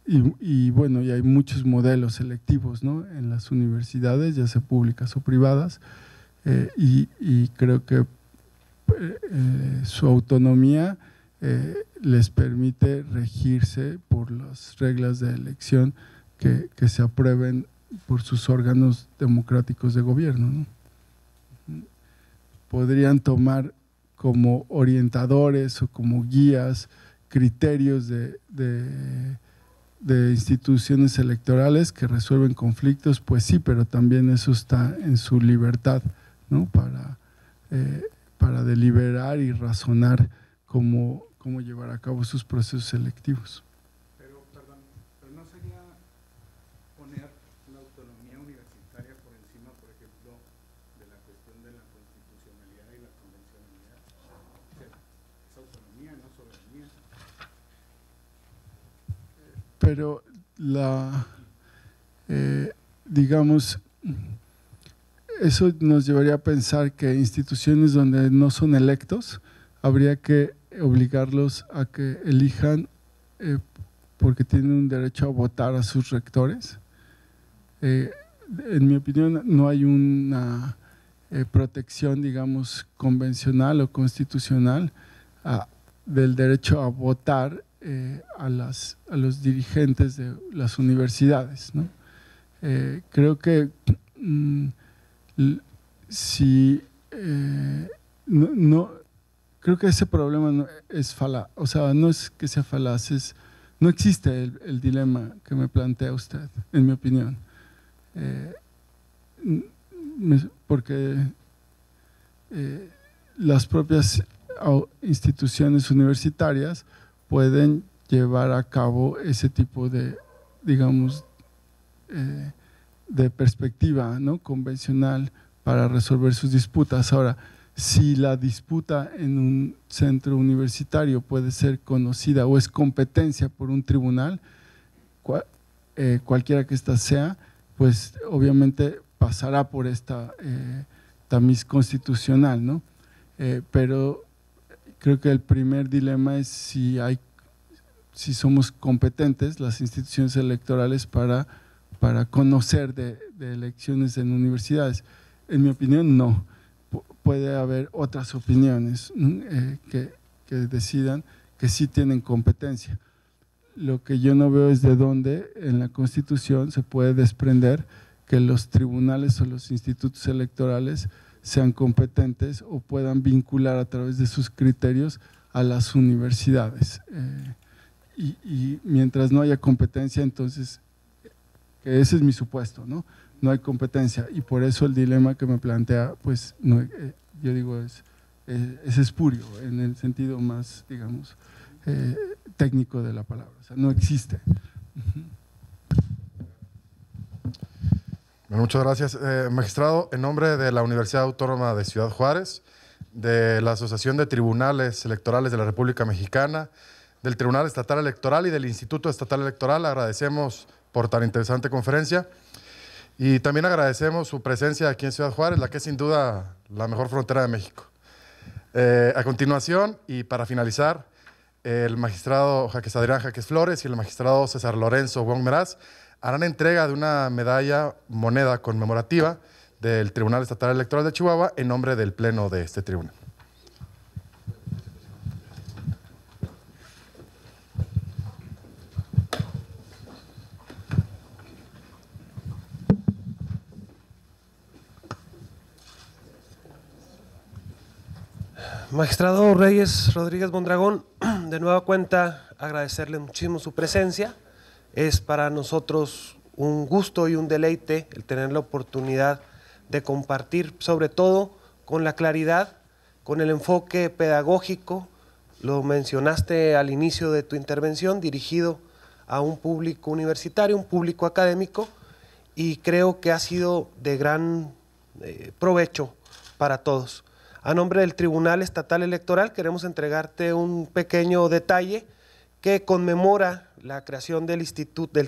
y bueno, y hay muchos modelos selectivos, ¿no?, en las universidades, ya sea públicas o privadas, y creo que su autonomía les permite regirse por las reglas de elección que se aprueben por sus órganos democráticos de gobierno, ¿no? Podrían tomar como orientadores o como guías criterios de instituciones electorales que resuelven conflictos, pues sí, pero también eso está en su libertad, ¿no?, para deliberar y razonar cómo llevar a cabo sus procesos selectivos. Pero no sería poner la autonomía universitaria por encima, por ejemplo, de la cuestión de la constitucionalidad y la convencionalidad. O sea, es autonomía, no soberanía. Pero digamos, eso nos llevaría a pensar que instituciones donde no son electos, habría que obligarlos a que elijan porque tienen un derecho a votar a sus rectores. En mi opinión, no hay una protección, digamos, convencional o constitucional del derecho a votar a los dirigentes de las universidades, ¿no? Creo que creo que ese problema no es falaz, o sea, no es que sea falaz, no existe el dilema que me plantea usted, en mi opinión, porque las propias instituciones universitarias pueden llevar a cabo ese tipo de, digamos, de perspectiva, ¿no?, convencional para resolver sus disputas. Ahora, si la disputa en un centro universitario puede ser conocida o es competencia por un tribunal, cualquiera que ésta sea, pues obviamente pasará por esta tamiz constitucional, ¿no? Pero creo que el primer dilema es si somos competentes las instituciones electorales para conocer de elecciones en universidades. En mi opinión, no. Puede haber otras opiniones que decidan que sí tienen competencia. Lo que yo no veo es de dónde en la Constitución se puede desprender que los tribunales o los institutos electorales sean competentes o puedan vincular a través de sus criterios a las universidades. Y mientras no haya competencia, entonces, que ese es mi supuesto, ¿no? No hay competencia, y por eso el dilema que me plantea, pues, no, yo digo, es espurio en el sentido más, digamos, técnico de la palabra, o sea, no existe. Bueno, muchas gracias, magistrado. En nombre de la Universidad Autónoma de Ciudad Juárez, de la Asociación de Tribunales Electorales de la República Mexicana, del Tribunal Estatal Electoral y del Instituto Estatal Electoral, agradecemos por tan interesante conferencia y también agradecemos su presencia aquí en Ciudad Juárez, la que es sin duda la mejor frontera de México. A continuación, y para finalizar, el magistrado Adrián Jaques Flores y el magistrado César Lorenzo Wong Meraz harán entrega de una moneda conmemorativa del Tribunal Estatal Electoral de Chihuahua en nombre del Pleno de este tribunal. Magistrado Reyes Rodríguez Mondragón, de nueva cuenta agradecerle muchísimo su presencia. Es para nosotros un gusto y un deleite el tener la oportunidad de compartir, sobre todo con la claridad, con el enfoque pedagógico, lo mencionaste al inicio de tu intervención, dirigido a un público universitario, un público académico, y creo que ha sido de gran provecho para todos. A nombre del Tribunal Estatal Electoral queremos entregarte un pequeño detalle que conmemora la creación del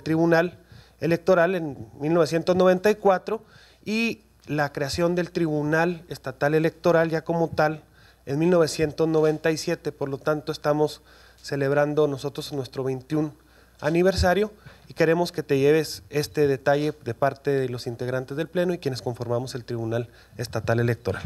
Tribunal Electoral en 1994 y la creación del Tribunal Estatal Electoral ya como tal en 1997, por lo tanto estamos celebrando nosotros nuestro 21 aniversario y queremos que te lleves este detalle de parte de los integrantes del Pleno y quienes conformamos el Tribunal Estatal Electoral.